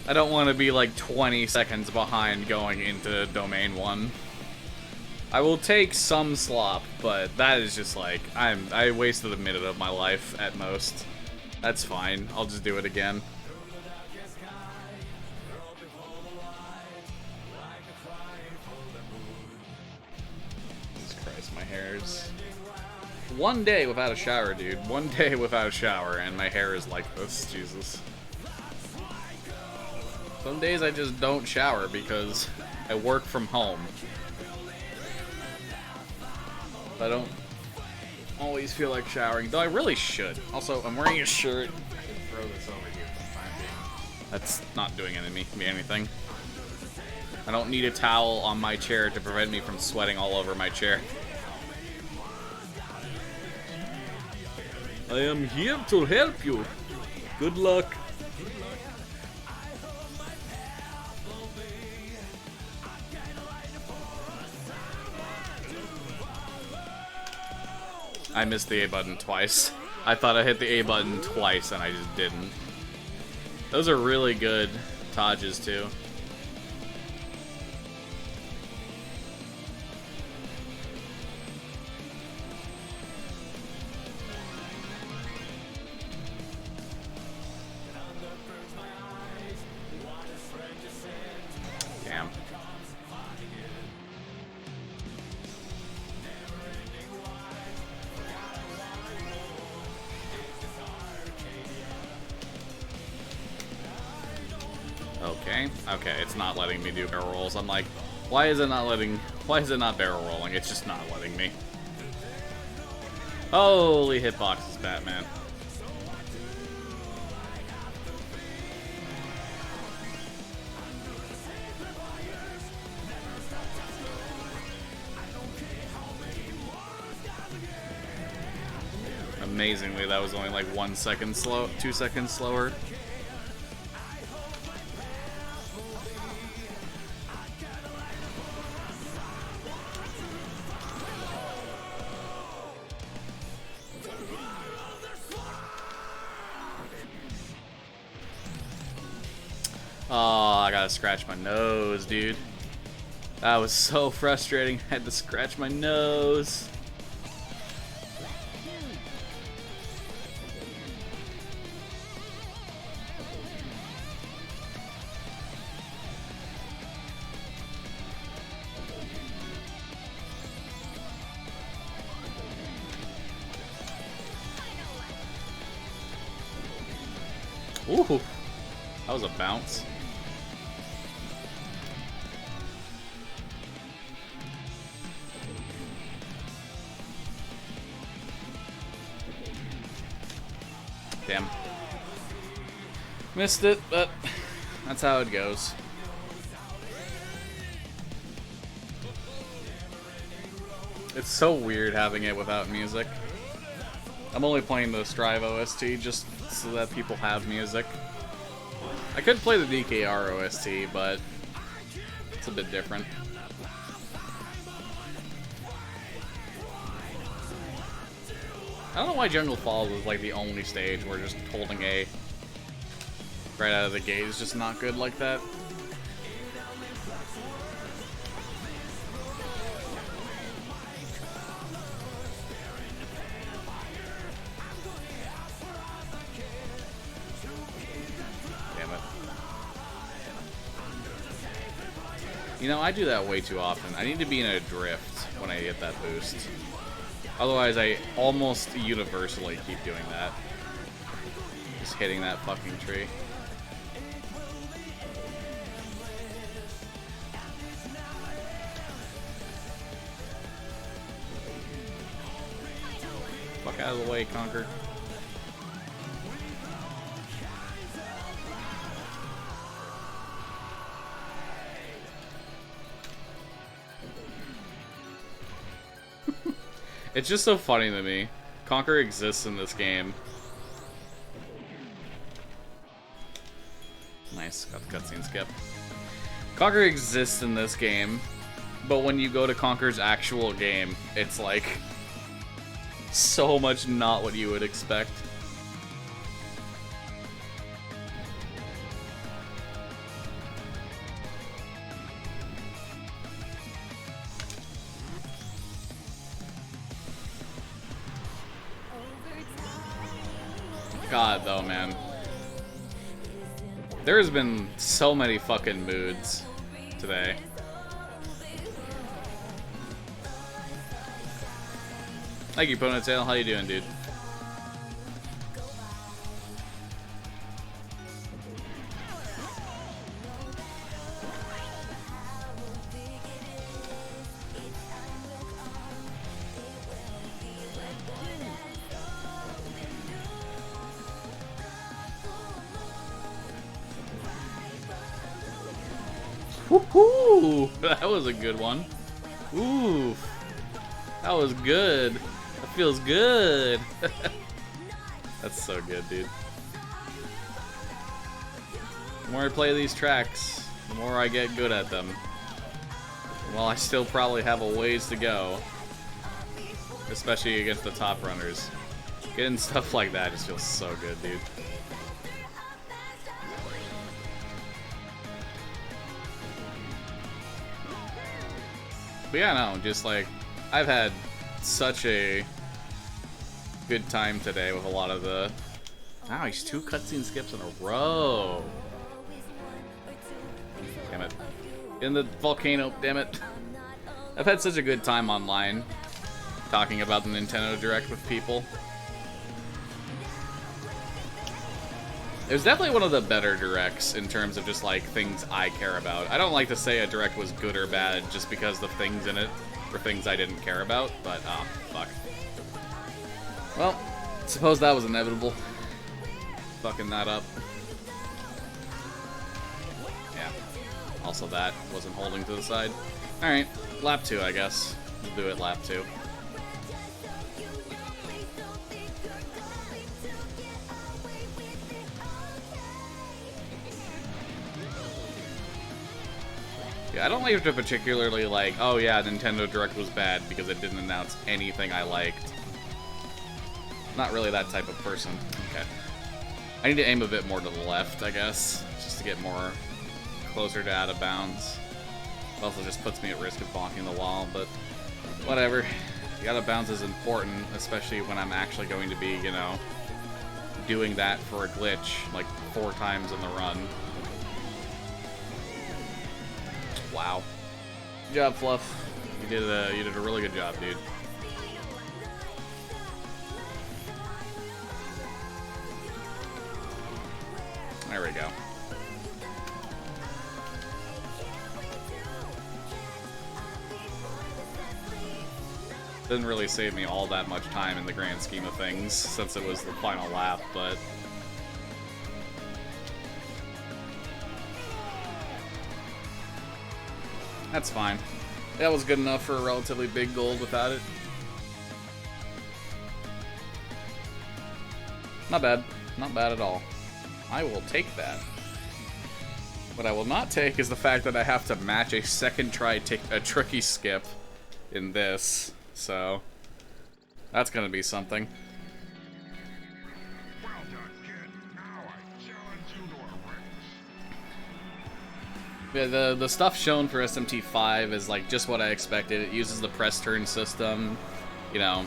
I don't want to be like 20 seconds behind going into Domain 1. I will take some slop, but that is just like, I wasted a minute of my life at most. That's fine, I'll just do it again. Jesus Christ, my hair's... One day without a shower, dude. One day without a shower, and my hair is like this. Jesus. Some days I just don't shower because I work from home. I don't always feel like showering, though I really should. Also, I'm wearing a shirt. I should throw this over here for the time being. That's not doing me anything. I don't need a towel on my chair to prevent me from sweating all over my chair. I am here to help you. Good luck. I missed the A button twice. I thought I hit the A button twice and I just didn't. Those are really good Tages too. Damn. Okay, it's not letting me do barrel rolls. I'm like, why is it not barrel rolling? It's just not letting me. Holy hitboxes, Batman. Amazingly, that was only like 1 second slow, 2 seconds slower. Oh, I gotta scratch my nose, dude. That was so frustrating. I had to scratch my nose. Ooh, that was a bounce. Damn. Missed it, but that's how it goes. It's so weird having it without music. I'm only playing the Strive OST just so that people have music. I could play the DKR OST, but it's a bit different. I don't know why Jungle Falls is like the only stage where just holding A right out of the gate is just not good like that. Damn it. You know, I do that way too often. I need to be in a drift when I get that boost. Otherwise, I almost universally keep doing that. Just hitting that fucking tree. Fuck out of the way, Conquer. It's just so funny to me. Conquer exists in this game. Nice, got the cutscene skip. Conquer exists in this game, but when you go to Conquer's actual game, it's like so much not what you would expect. God, though, man. There's been so many fucking moods today. Thank you, Ponytail. How you doing, dude? Woohoo! That was a good one. Ooh, that was good. That feels good. That's so good, dude. The more I play these tracks, the more I get good at them. While I still probably have a ways to go, especially against the top runners. Getting stuff like that just feels so good, dude. But yeah, no, just like, I've had such a good time today with a lot of the... Wow, he's 2 cutscene skips in a row. Damn it. In the volcano, damn it. I've had such a good time online talking about the Nintendo Direct with people. It was definitely one of the better Directs in terms of just, like, things I care about. I don't like to say a Direct was good or bad just because the things in it were things I didn't care about, but, oh, fuck. Well, suppose that was inevitable. Fucking that up. Yeah. Also that wasn't holding to the side. Alright, lap 2, I guess. We'll do it lap 2. Yeah, I don't like to particularly like, oh yeah, Nintendo Direct was bad because it didn't announce anything I liked. Not really that type of person. Okay. I need to aim a bit more to the left, I guess, just to get more closer to out of bounds. It also just puts me at risk of bonking the wall, but whatever. The out of bounds is important, especially when I'm actually going to be, you know, doing that for a glitch like 4 times in the run. Wow. Good job, Fluff. You did a really good job, dude. There we go. Didn't really save me all that much time in the grand scheme of things, since it was the final lap, but... That's fine. That was good enough for a relatively big gold without it. Not bad. Not bad at all. I will take that. What I will not take is the fact that I have to match a second try a tricky skip in this. So, that's gonna be something. Yeah, the stuff shown for SMT5 is like just what I expected. It uses the press turn system, you know.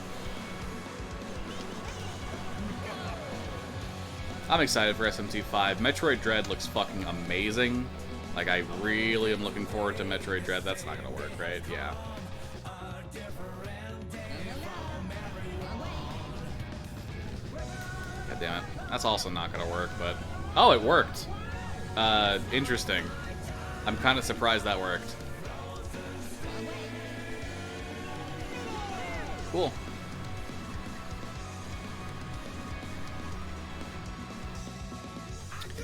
I'm excited for SMT5. Metroid Dread looks fucking amazing. Like, I really am looking forward to Metroid Dread. That's not gonna work, right? Yeah. God damn it. That's also not gonna work, but... Oh, it worked! Interesting. I'm kind of surprised that worked. Cool.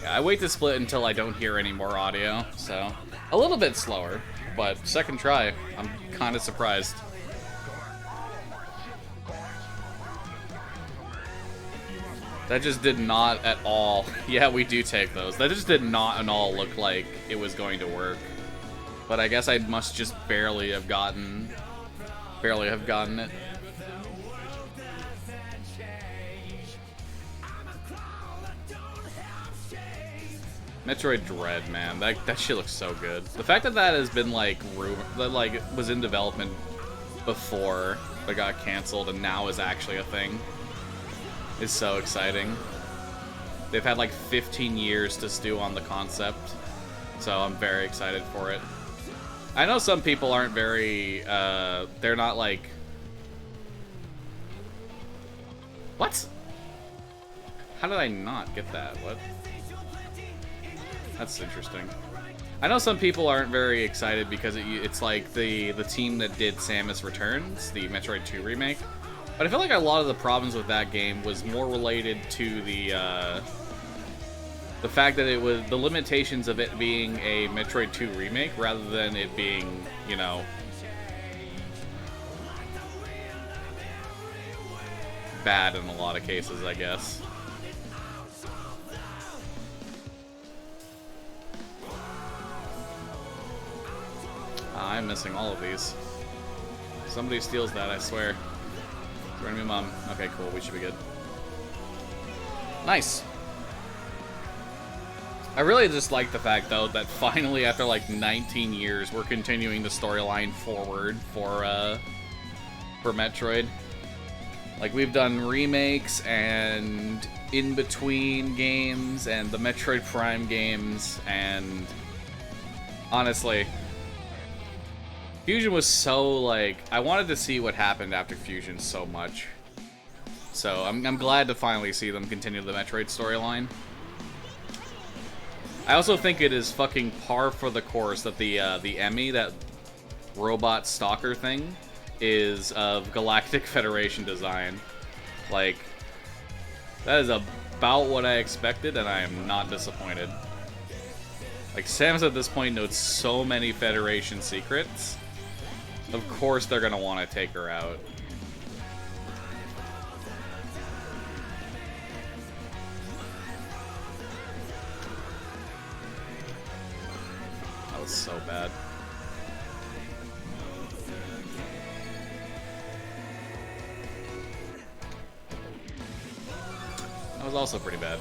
Yeah, I wait to split until I don't hear any more audio, so... A little bit slower, but second try, I'm kind of surprised. That just did not at all... Yeah, we do take those. That just did not at all look like it was going to work. But I guess I must just barely have gotten it. Metroid Dread, man, that shit looks so good. The fact that that has been like was in development before but got canceled and now is actually a thing is so exciting. They've had like 15 years to stew on the concept, so I'm very excited for it. I know some people aren't very, they're not like... What? How did I not get that? What? That's interesting. I know some people aren't very excited because it's like the team that did Samus Returns, the Metroid 2 remake. But I feel like a lot of the problems with that game was more related to the fact that it was the limitations of it being a Metroid 2 remake rather than it being, you know, bad in a lot of cases, I guess. I'm missing all of these. Somebody steals that, I swear. Turn me, Mom. Okay, cool. We should be good. Nice. I really just like the fact, though, that finally, after like 19 years, we're continuing the storyline forward for Metroid. Like, we've done remakes and in-between games and the Metroid Prime games, and honestly, Fusion was so, like, I wanted to see what happened after Fusion so much. So, I'm glad to finally see them continue the Metroid storyline. I also think it is fucking par for the course that the Emmy, that robot stalker thing, is of Galactic Federation design. Like, that is about what I expected, and I am not disappointed. Like, Samus at this point knows so many Federation secrets. Of course they're gonna want to take her out. That was so bad. That was also pretty bad.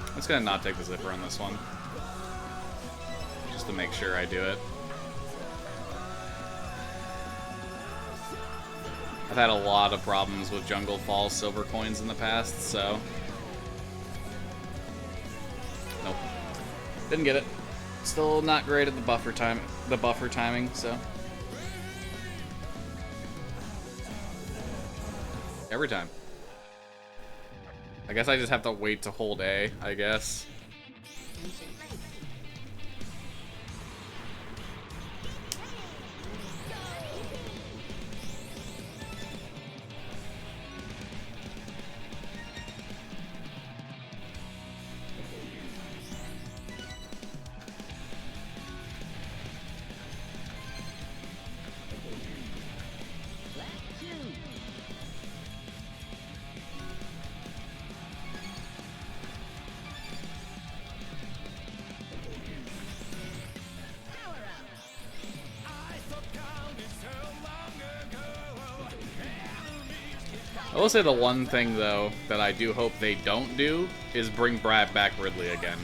I'm just gonna not take the zipper on this one, just to make sure I do it. I've had a lot of problems with Jungle Falls silver coins in the past, so... Nope. Didn't get it. Still not great at the buffer timing, so... Every time. I guess I just have to wait to hold A, I guess. I will say the one thing, though, that I do hope they don't do is bring Brad back Ridley again.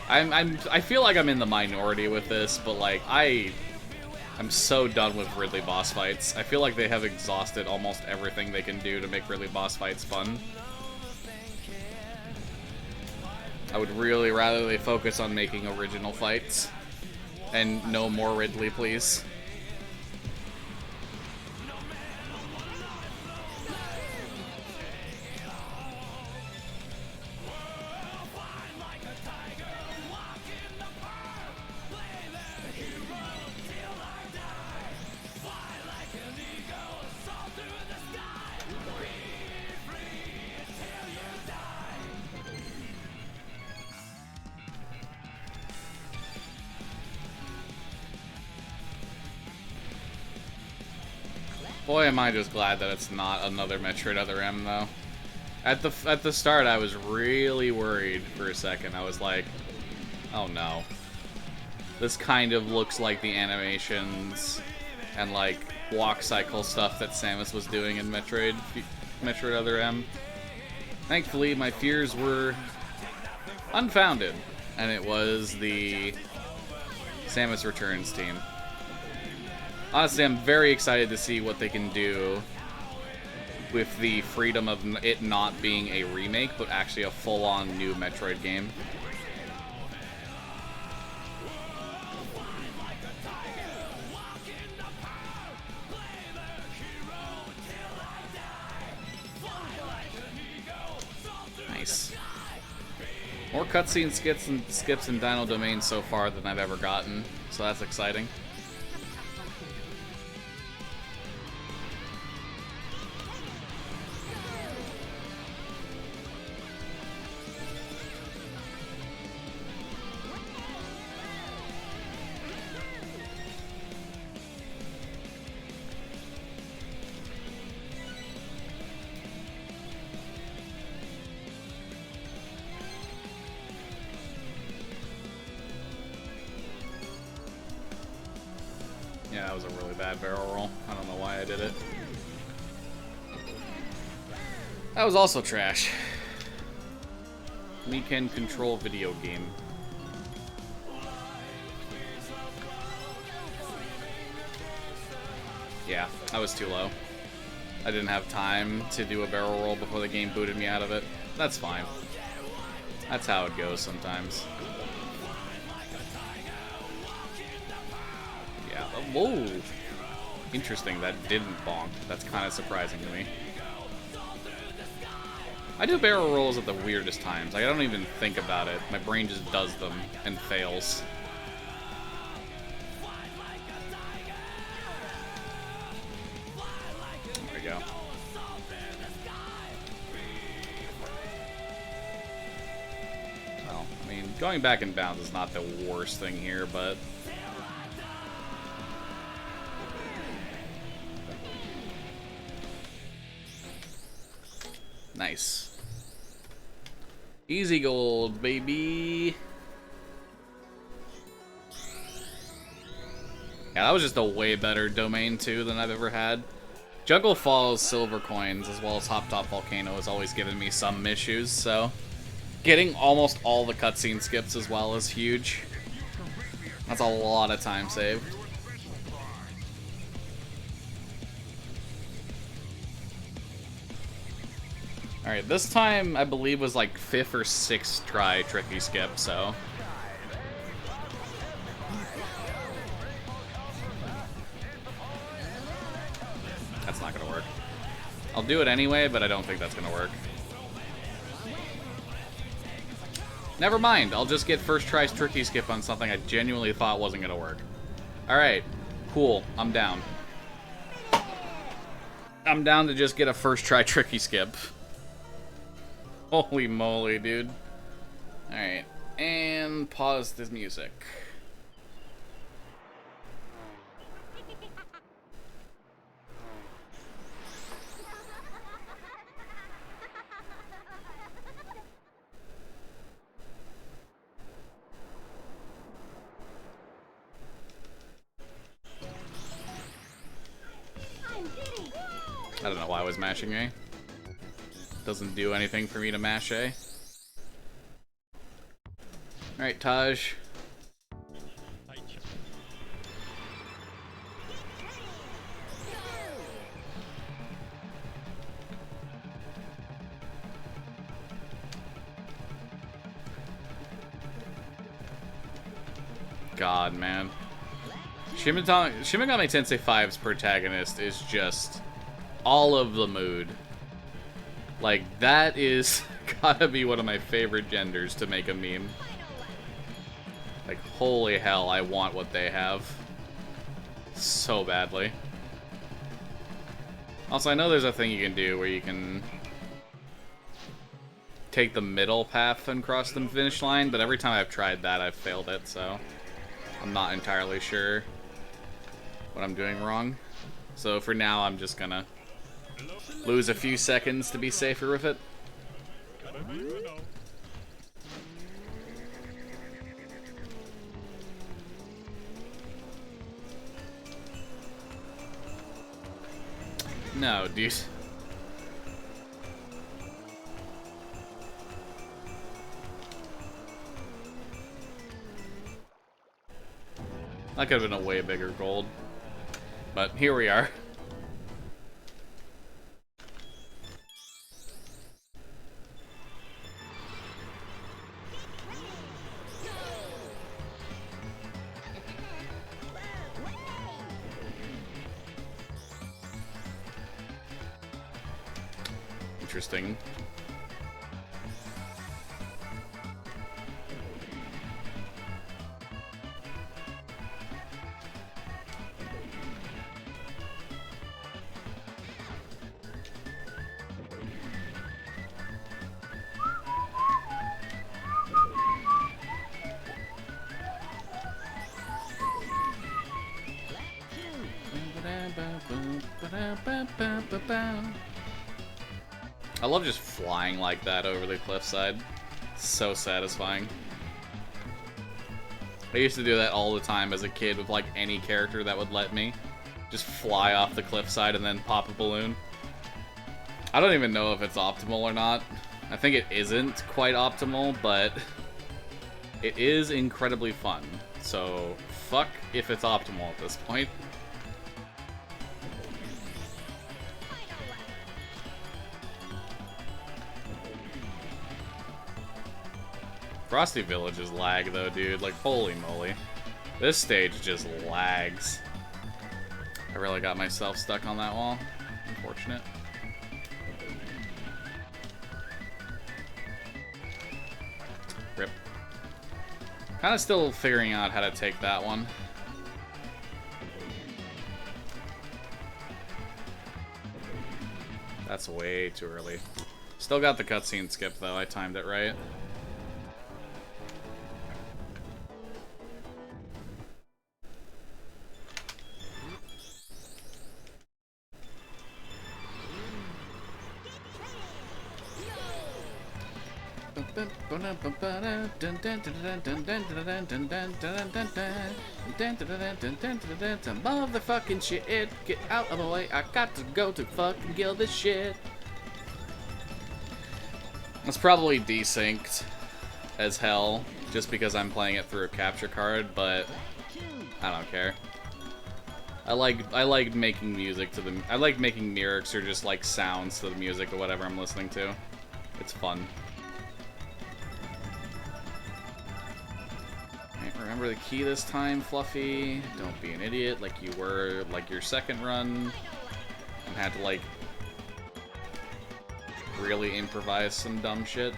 I feel like I'm in the minority with this, but like I'm so done with Ridley boss fights. I feel like they have exhausted almost everything they can do to make Ridley boss fights fun. I would really rather they focus on making original fights. And no more Ridley, please. Boy, am I just glad that it's not another Metroid Other M, though. At the start, I was really worried for a second. I was like, oh no. This kind of looks like the animations and, like, walk cycle stuff that Samus was doing in Metroid Other M. Thankfully, my fears were unfounded, and it was the Samus Returns team. Honestly, I'm very excited to see what they can do with the freedom of it not being a remake, but actually a full-on new Metroid game. Nice. More cutscene skips in Dino Domain so far than I've ever gotten, so that's exciting. Yeah, that was a really bad barrel roll. I don't know why I did it. That was also trash. We can control video game. Yeah, that was too low. I didn't have time to do a barrel roll before the game booted me out of it. That's fine. That's how it goes sometimes. Yeah, whoa! Interesting, that didn't bonk. That's kind of surprising to me. I do barrel rolls at the weirdest times. Like, I don't even think about it. My brain just does them and fails. There we go. Well, I mean, going back in bounds is not the worst thing here, but... Nice. Easy gold, baby. Yeah, that was just a way better domain, too, than I've ever had. Jungle Falls silver coins, as well as Hop Top Volcano, has always given me some issues, so... Getting almost all the cutscene skips as well is huge. That's a lot of time saved. Alright, this time I believe was like 5th or 6th try tricky skip, so... That's not gonna work. I'll do it anyway, but I don't think that's gonna work. Never mind, I'll just get first try's tricky skip on something I genuinely thought wasn't gonna work. Alright, cool, I'm down. I'm down to just get a first try tricky skip. Holy moly, dude. Alright, and pause this music. I don't know why I was mashing A. Doesn't do anything for me to mash A. Alright, Taj. God, man. Shin Megami Tensei 5's protagonist is just all of the mood. Like, that is gotta be one of my favorite genders to make a meme. Like, holy hell, I want what they have. So badly. Also, I know there's a thing you can do where you can take the middle path and cross the finish line, but every time I've tried that, I've failed it, so I'm not entirely sure what I'm doing wrong. So for now, I'm just gonna lose a few seconds to be safer with it. No, dude. That could have been a way bigger gold. But here we are. interesting. I love just flying like that over the cliffside. It's so satisfying. I used to do that all the time as a kid with like any character that would let me. Just fly off the cliffside and then pop a balloon. I don't even know if it's optimal or not. I think it isn't quite optimal, but it is incredibly fun. So fuck if it's optimal at this point. Frosty Village is lag though, dude. Like, holy moly. This stage just lags. I really got myself stuck on that wall. Unfortunate. Rip. Kinda still figuring out how to take that one. That's way too early. Still got the cutscene skip though, I timed it right. Motherfucking shit, get out of my way, I got to go to fucking kill this shit. It's probably desynced as hell, just because I'm playing it through a capture card, but I don't care. I like making music to the, I like making lyrics or just like sounds to the music or whatever I'm listening to. It's fun. Remember the key this time, Fluffy. Don't be an idiot like you were like your second run. And had to like really improvise some dumb shit.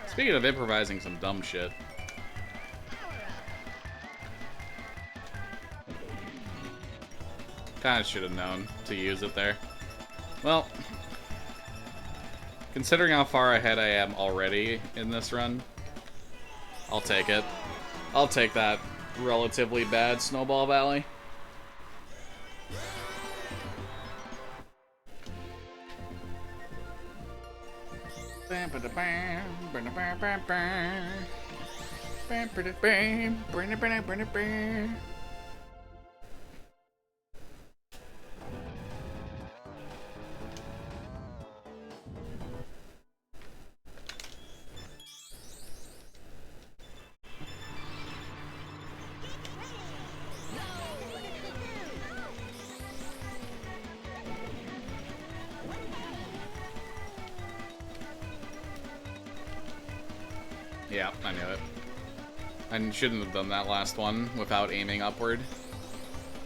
Speaking of improvising some dumb shit. Kinda should have known to use it there. Well, considering how far ahead I am already in this run, I'll take it. I'll take that relatively bad Snowball Valley. Yeah, I knew it. I shouldn't have done that last one without aiming upward.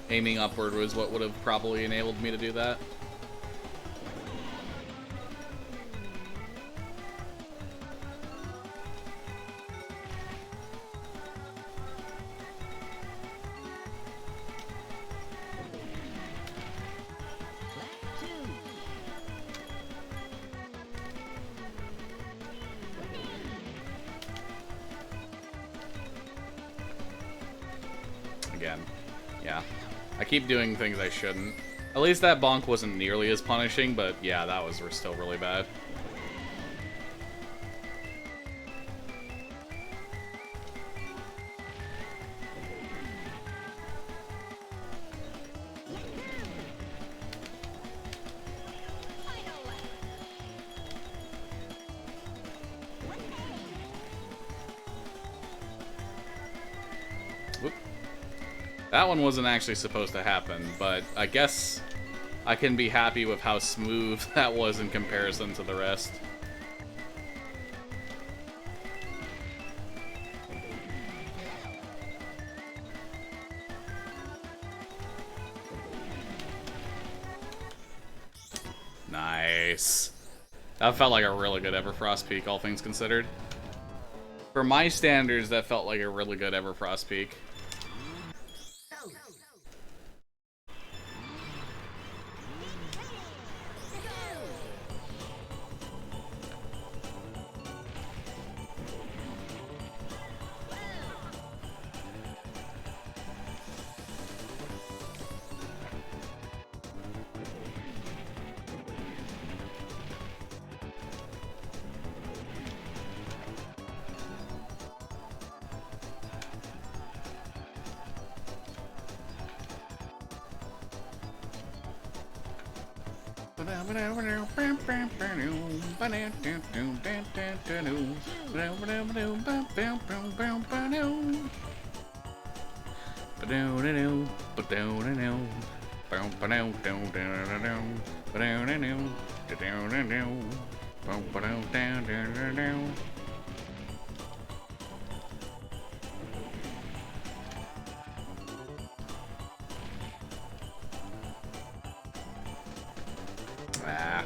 Aiming upward was what would have probably enabled me to do that. Again. Yeah. I keep doing things I shouldn't. At least that bonk wasn't nearly as punishing, but yeah, that was still really bad. That one wasn't actually supposed to happen, but I guess I can be happy with how smooth that was in comparison to the rest. Nice. That felt like a really good Everfrost peak, all things considered. For my standards, that felt like a really good Everfrost peak.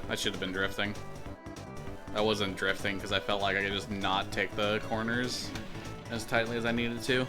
I should have been drifting. I wasn't drifting because I felt like I could just not take the corners as tightly as I needed to.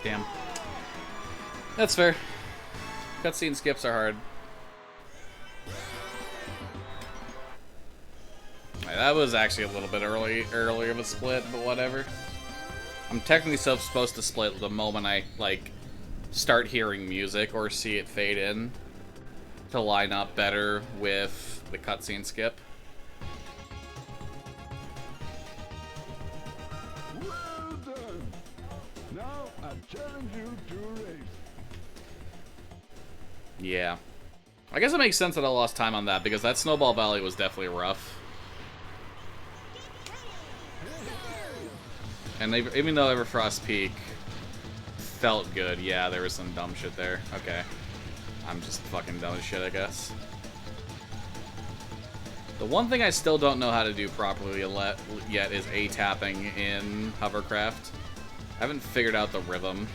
Damn. That's fair. Cutscene skips are hard. That was actually a little bit earlier of a split, but whatever. I'm technically supposed to split the moment I, like, start hearing music or see it fade in to line up better with the cutscene skip. Well done. Now I challenge you to a race. Yeah. I guess it makes sense that I lost time on that, because that Snowball Valley was definitely rough. And even though Everfrost Peak felt good, yeah, there was some dumb shit there. Okay. I'm just fucking dumb as shit, I guess. The one thing I still don't know how to do properly yet is A-tapping in Hovercraft. I haven't figured out the rhythm.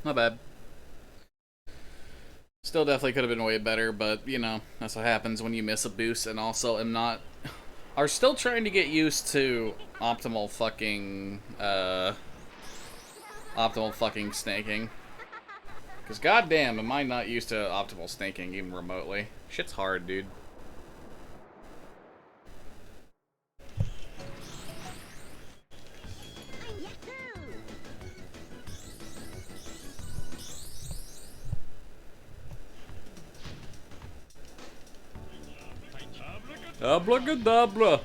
Not bad. Still definitely could have been way better, but, you know, that's what happens when you miss a boost, and also are still trying to get used to optimal fucking snaking. Because goddamn, am I not used to optimal snaking even remotely. Shit's hard, dude. Abracadabra.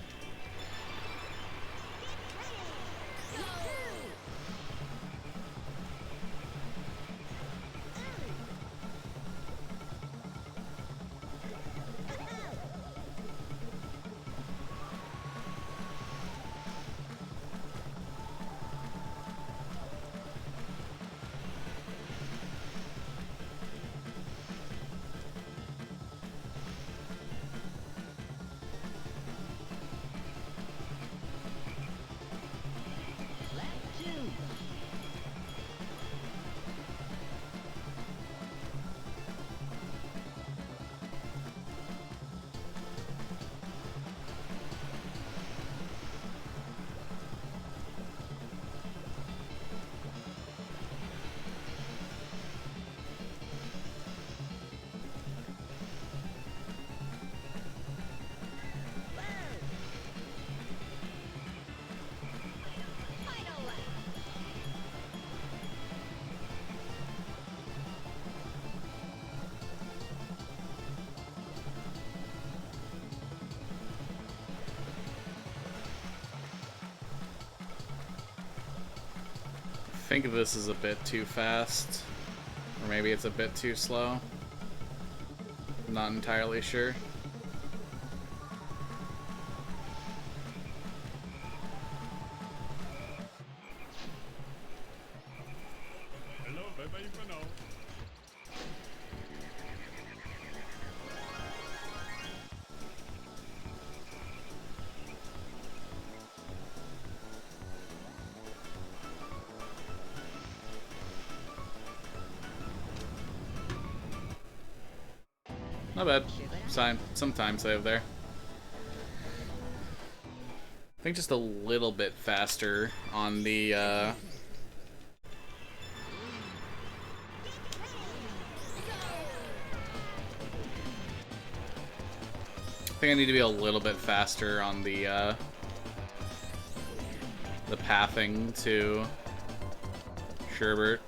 think this is a bit too fast. Or maybe it's a bit too slow. I'm not entirely sure. Hello, bye-bye for now. Not bad. Some time save there. I think just a little bit faster on the, I think I need to be a little bit faster on the pathing to Sherbert.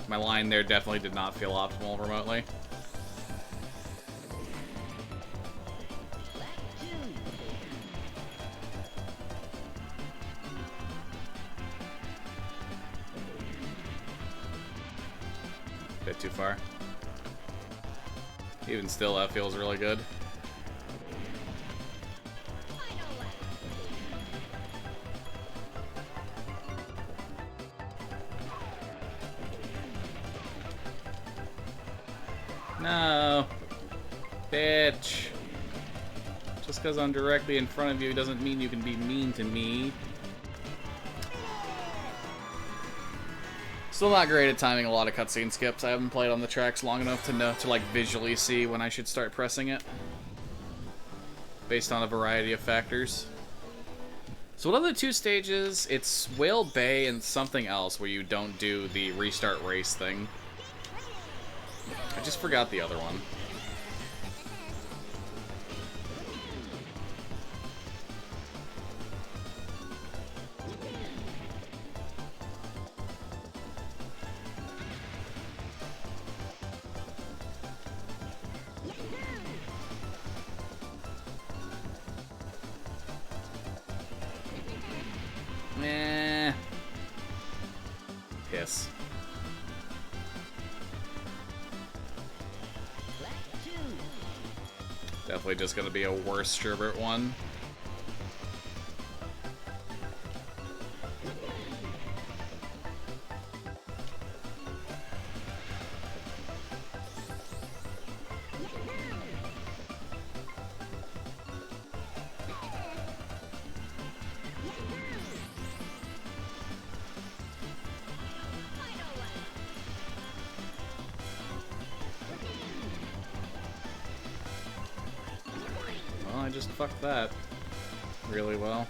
My line there definitely did not feel optimal remotely. Bit too far. Even still, that feels really good. No. Bitch. Just because I'm directly in front of you doesn't mean you can be mean to me. Still not great at timing a lot of cutscene skips. I haven't played on the tracks long enough to know to like visually see when I should start pressing it. Based on a variety of factors. So what are the two stages? It's Whale Bay and something else where you don't do the restart race thing. I just forgot the other one. Meh. Piss. Definitely just gonna be a worse Sherbert one. Well, I just fucked that really well.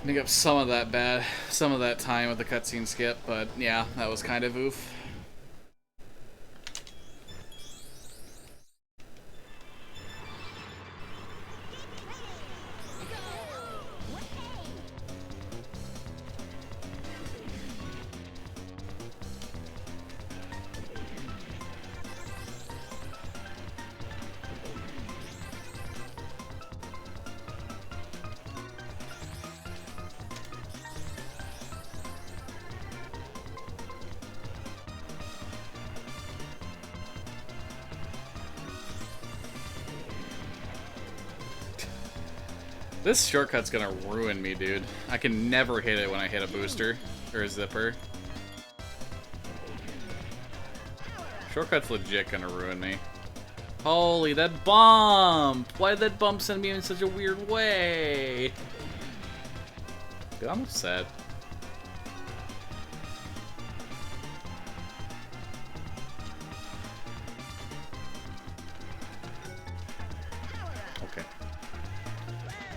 Make up some of that time with the cutscene skip, but yeah, that was kind of oof. This shortcut's gonna ruin me, dude. I can never hit it when I hit a booster or a zipper. Shortcut's legit gonna ruin me. Holy, that bump! Why did that bump send me in such a weird way? Dude, I'm upset. Okay.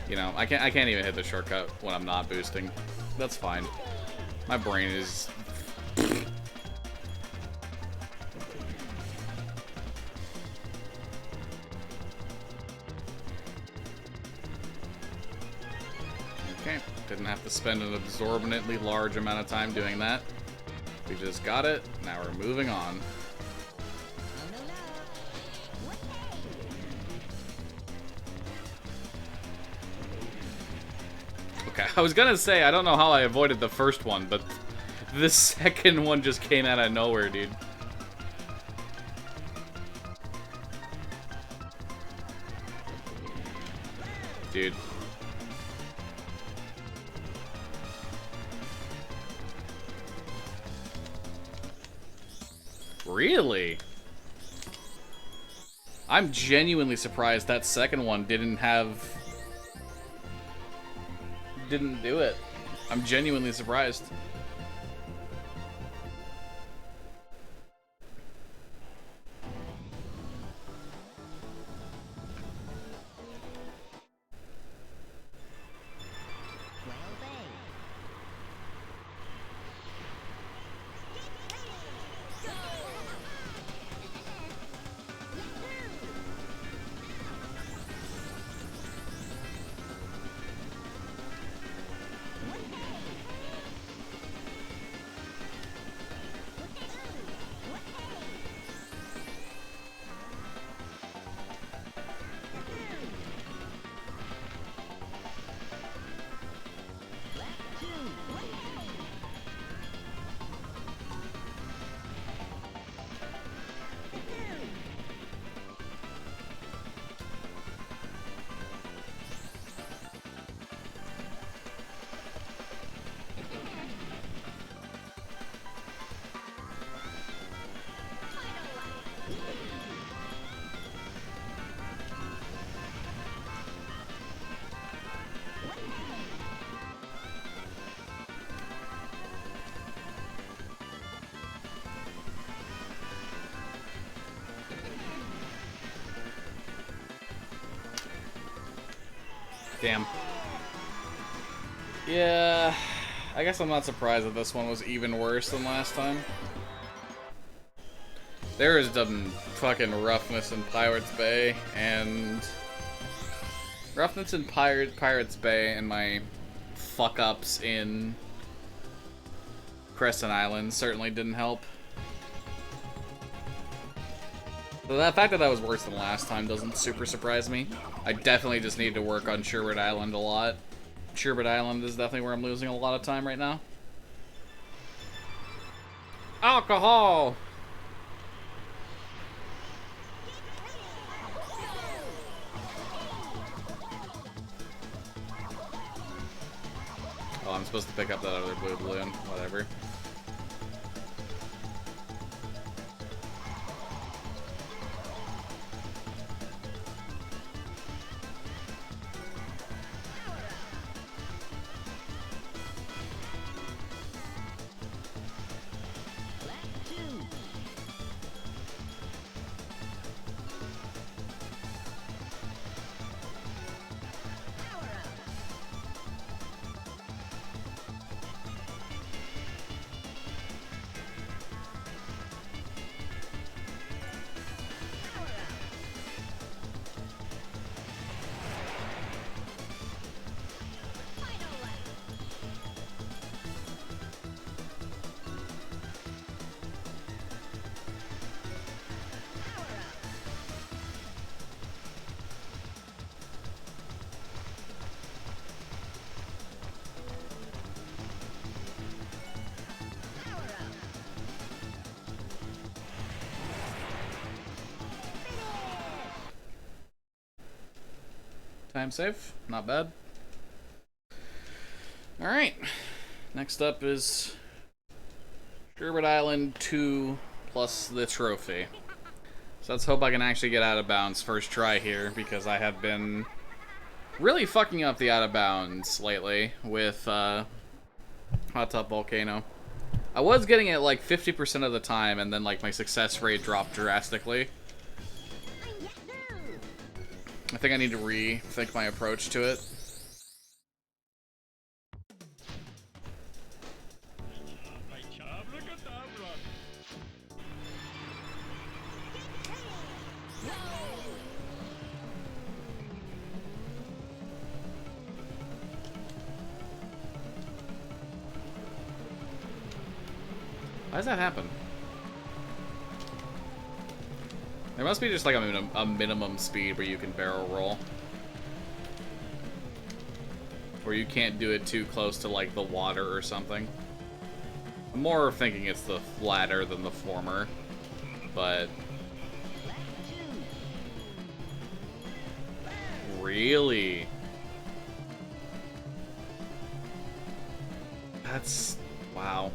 You know, I can't even hit the shortcut when I'm not boosting. That's fine. My brain is... Okay. Didn't have to spend an exorbitantly large amount of time doing that. We just got it. Now we're moving on. Okay, I was gonna say, I don't know how I avoided the first one, but the second one just came out of nowhere, dude. Dude. Really? I'm genuinely surprised that second one didn't do it. I'm genuinely surprised. Damn. Yeah, I guess I'm not surprised that this one was even worse than last time. There is some fucking roughness in Pirates Bay, and roughness in Pirates Bay and my fuck-ups in Crescent Island certainly didn't help. So the fact that that was worse than last time doesn't super surprise me. I definitely just need to work on Sherbet Island a lot. Sherbet Island is definitely where I'm losing a lot of time right now. Alcohol! Oh, I'm supposed to pick up that other blue balloon. Whatever. Time save, not bad. Alright, next up is Sherbet Island 2 plus the trophy. So let's hope I can actually get out of bounds first try here, because I have been really fucking up the out of bounds lately with Hot Top Volcano. I was getting it like 50% of the time, and then like my success rate dropped drastically. I think I need to rethink my approach to it. Why does that happen? There must be just like a minimum speed where you can barrel roll. Where you can't do it too close to like the water or something. I'm more thinking it's the latter than the former. But... Really? That's... wow.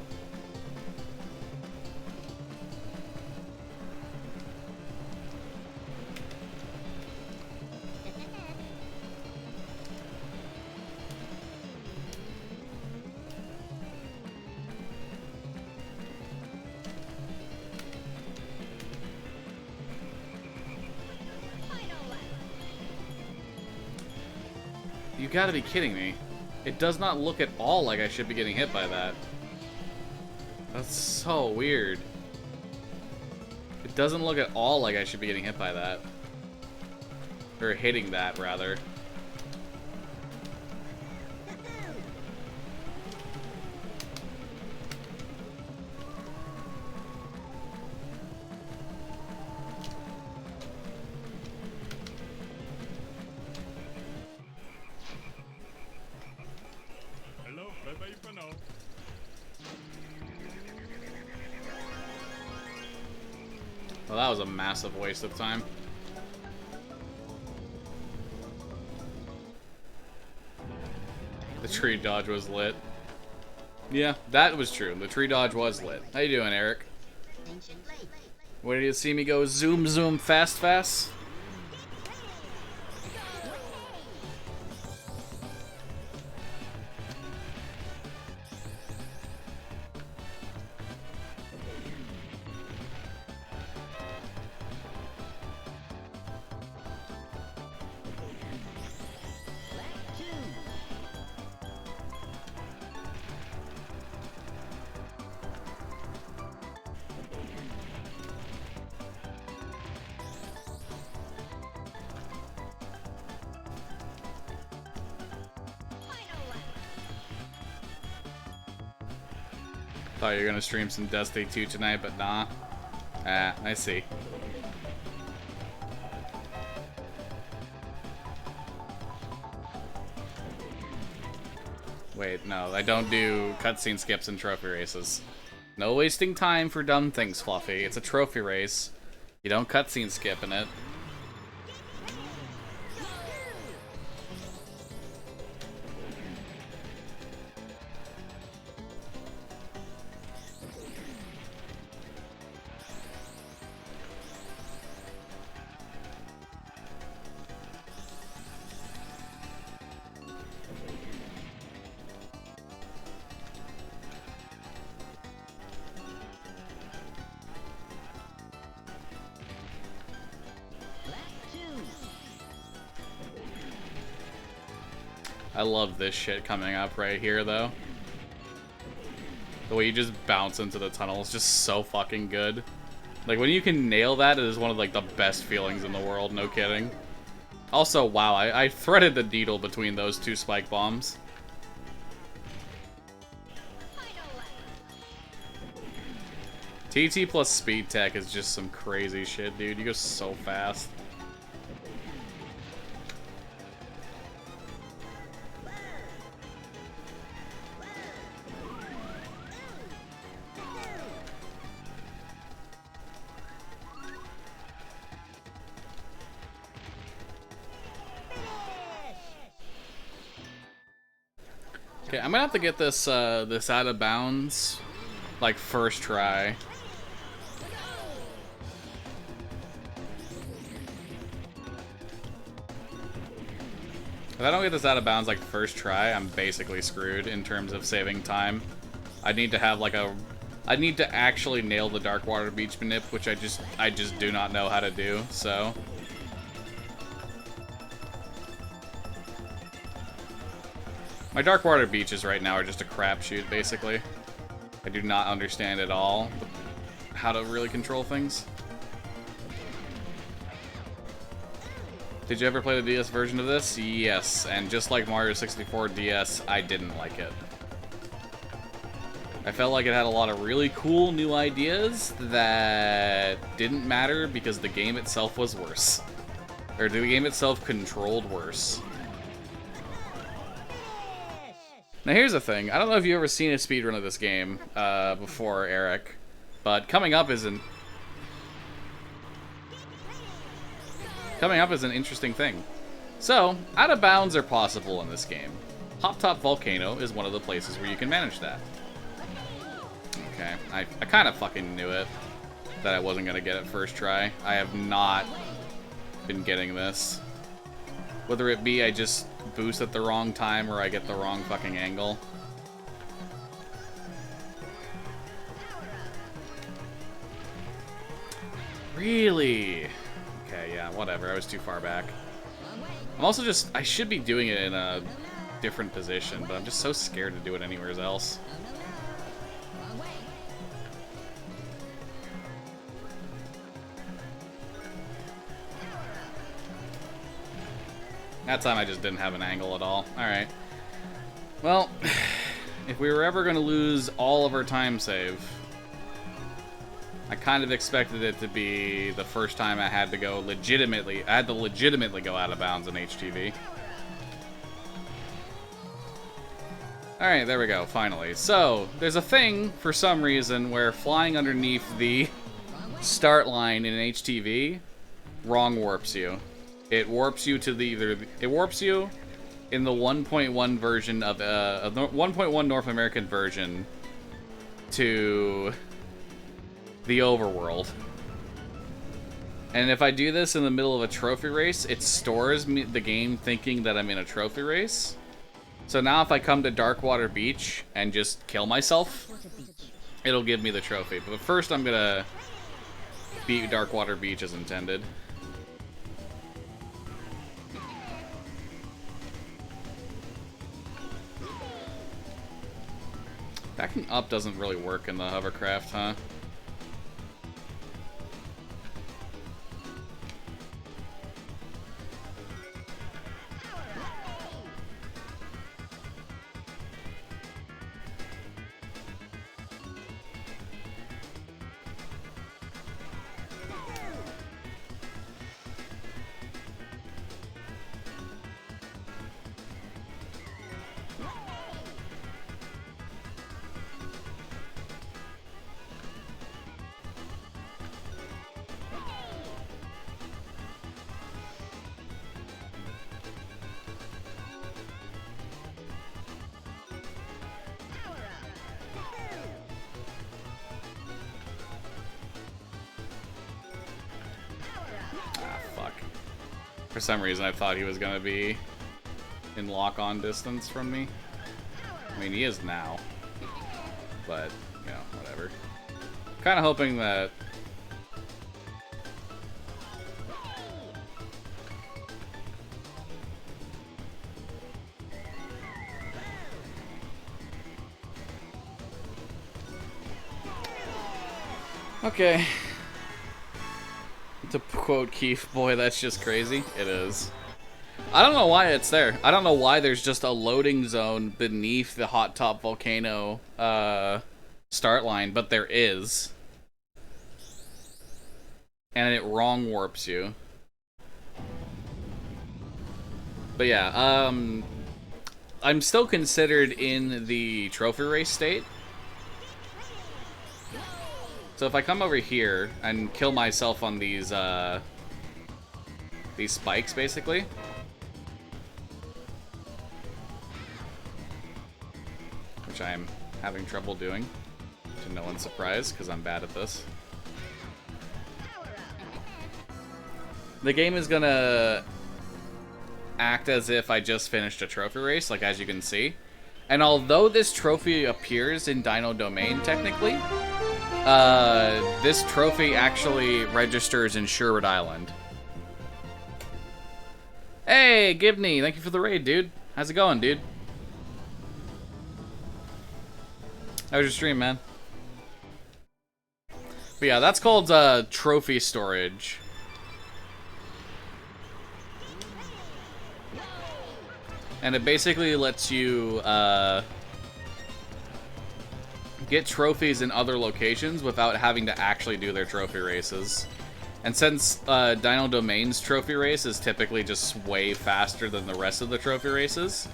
You gotta be kidding me. It does not look at all like I should be getting hit by that. That's so weird. It doesn't look at all like I should be getting hit by that. Or hitting that, rather. Well, that was a massive waste of time. The tree dodge was lit. Yeah, that was true. The tree dodge was lit. How you doing, Eric? Where did you see me go zoom zoom fast fast? Thought you were gonna stream some Destiny 2 tonight, but nah. Ah, I see. Wait, no, I don't do cutscene skips and trophy races. No wasting time for dumb things, Fluffy. It's a trophy race. You don't cutscene skip in it. I love this shit coming up right here, though. The way you just bounce into the tunnel is just so fucking good. Like, when you can nail that, it is one of, like, the best feelings in the world, no kidding. Also, wow, I threaded the needle between those two spike bombs. TT plus speed tech is just some crazy shit, dude. You go so fast. Okay, I'm gonna have to get this this out of bounds, like, first try. If I don't get this out of bounds, like, first try, I'm basically screwed in terms of saving time. I need to have, like, I need to actually nail the Darkwater Beach manip, which I just do not know how to do, so... My Darkwater Beaches right now are just a crapshoot, basically. I do not understand at all how to really control things. Did you ever play the DS version of this? Yes, and just like Mario 64 DS, I didn't like it. I felt like it had a lot of really cool new ideas that didn't matter because the game itself was worse. Or the game itself controlled worse. Now here's the thing. I don't know if you've ever seen a speedrun of this game before, Eric. But coming up is an interesting thing. So, out of bounds are possible in this game. Hop Top Volcano is one of the places where you can manage that. Okay, I kind of fucking knew it, that I wasn't going to get it first try. I have not been getting this. Whether it be I just boost at the wrong time or I get the wrong fucking angle. Really? Okay, yeah, whatever. I was too far back. I'm also just... I should be doing it in a different position, but I'm just so scared to do it anywhere else. That time I just didn't have an angle at all. Alright. Well, if we were ever going to lose all of our time save... I kind of expected it to be the first time I had to go legitimately... I had to legitimately go out of bounds in HTV. Alright, there we go, finally. So, there's a thing, for some reason, where flying underneath the start line in HTV wrong warps you. It warps you to the it warps you in the 1.1 version of the 1.1 North American version to the overworld. And if I do this in the middle of a trophy race, it stores the game thinking that I'm in a trophy race. So now if I come to Darkwater Beach and just kill myself, it'll give me the trophy. But first I'm gonna beat Darkwater Beach as intended. Backing up doesn't really work in the hovercraft, huh? For some reason, I thought he was going to be in lock-on distance from me. I mean, he is now. But, you know, whatever. Kind of hoping that... Okay. To quote Keith, boy, that's just crazy. It is. I don't know why it's there. I don't know why there's just a loading zone beneath the Hot Top Volcano start line, but there is. And it wrong warps you. But yeah, I'm still considered in the trophy race state. So if I come over here and kill myself on these spikes, basically, which I am having trouble doing, to no one's surprise, because I'm bad at this. The game is gonna act as if I just finished a trophy race, like as you can see. And although this trophy appears in Dino Domain, technically, this trophy actually registers in Sherwood Island. Hey, Gibney, thank you for the raid, dude. How's it going, dude? How was your stream, man? But yeah, that's called trophy storage. And it basically lets you get trophies in other locations without having to actually do their trophy races. And since Dino Domain's trophy race is typically just way faster than the rest of the trophy races,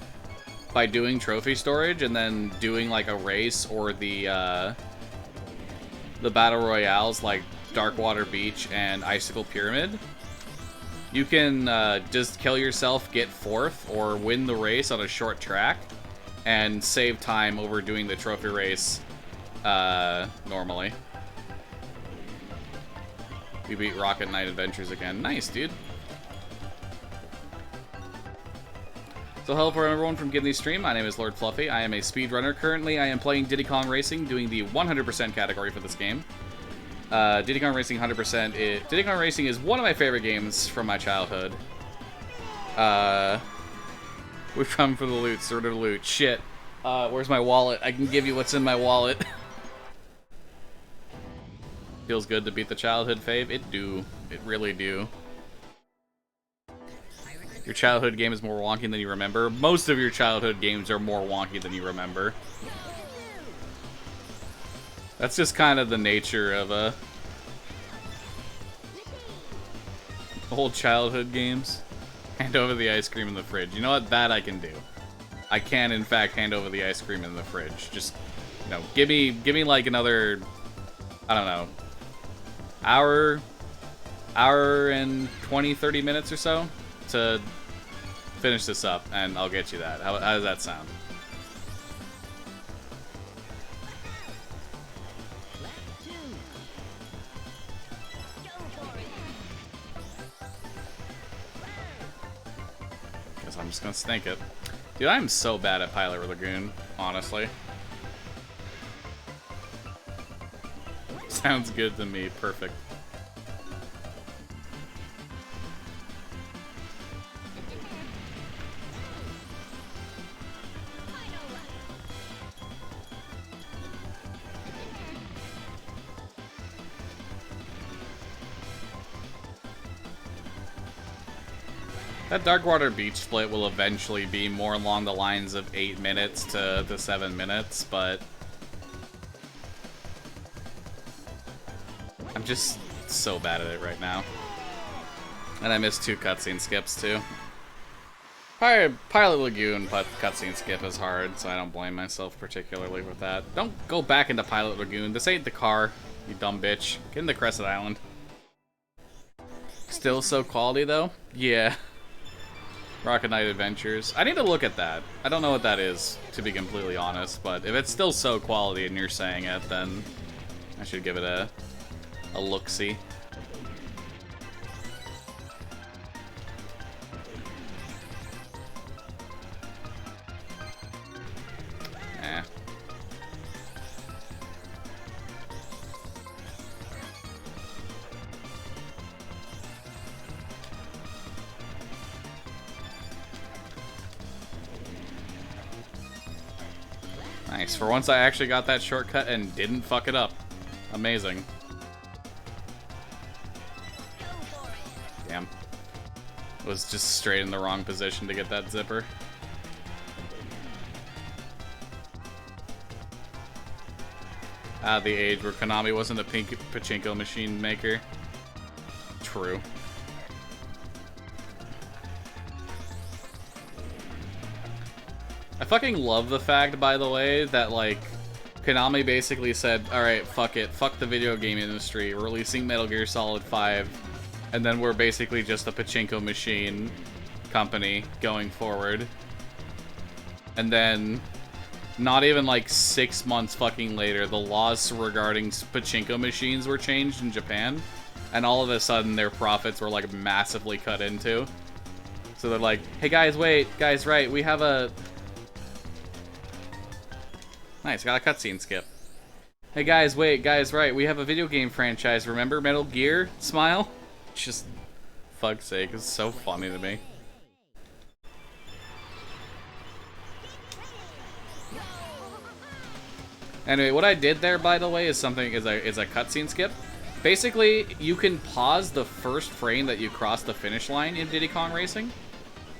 by doing trophy storage and then doing like a race or the battle royales like Darkwater Beach and Icicle Pyramid, you can just kill yourself, get 4th, or win the race on a short track and save time over doing the trophy race normally. We beat Rocket Knight Adventures again. Nice, dude. So hello for everyone from Gidney Stream. My name is Lord Fluffy. I am a speedrunner. Currently, I am playing Diddy Kong Racing, doing the 100% category for this game. Diddy Kong Racing 100%. Diddy Kong Racing is one of my favorite games from my childhood. We've come for the loot, sort of loot. Shit. Where's my wallet? I can give you what's in my wallet. Feels good to beat the childhood fave. It do. It really do. Your childhood game is more wonky than you remember. Most of your childhood games are more wonky than you remember. That's just kind of the nature of old childhood games. Hand over the ice cream in the fridge. You know what? That I can do. I can, in fact, hand over the ice cream in the fridge. Just, you know, give me like another, I don't know, hour and 20, 30 minutes or so to finish this up, and I'll get you that. How does that sound? Guess I'm just gonna snake it. Dude, I'm so bad at Pilot Lagoon, honestly. Sounds good to me. Perfect. That Darkwater Beach split will eventually be more along the lines of 8 minutes to 7 minutes, but I'm just so bad at it right now. And I missed 2 cutscene skips too. Pilot Lagoon, but cutscene skip is hard, so I don't blame myself particularly with that. Don't go back into Pilot Lagoon. This ain't the car, you dumb bitch. Get into Crescent Island. Still so quality though? Yeah. Rocket Knight Adventures. I need to look at that. I don't know what that is, to be completely honest, but if it's still so quality and you're saying it, then I should give it a look-see. Eh. Nice. For once I actually got that shortcut and didn't fuck it up. Amazing. Damn. Was just straight in the wrong position to get that zipper. The age where Konami wasn't a pachinko machine maker. True. I fucking love the fact, by the way, that, like, Konami basically said, alright, fuck it, fuck the video game industry, we're releasing Metal Gear Solid 5, and then we're basically just a pachinko machine company going forward. And then, not even like 6 months fucking later, the laws regarding pachinko machines were changed in Japan, and all of a sudden their profits were, like, massively cut into. So they're like, hey guys, wait, guys, right, we have a... Nice, got a cutscene skip. Hey guys, wait, guys, right, we have a video game franchise, remember Metal Gear? Smile? Just, fuck's sake, it's so funny to me. Anyway, what I did there, by the way, is a cutscene skip. Basically, you can pause the first frame that you cross the finish line in Diddy Kong Racing.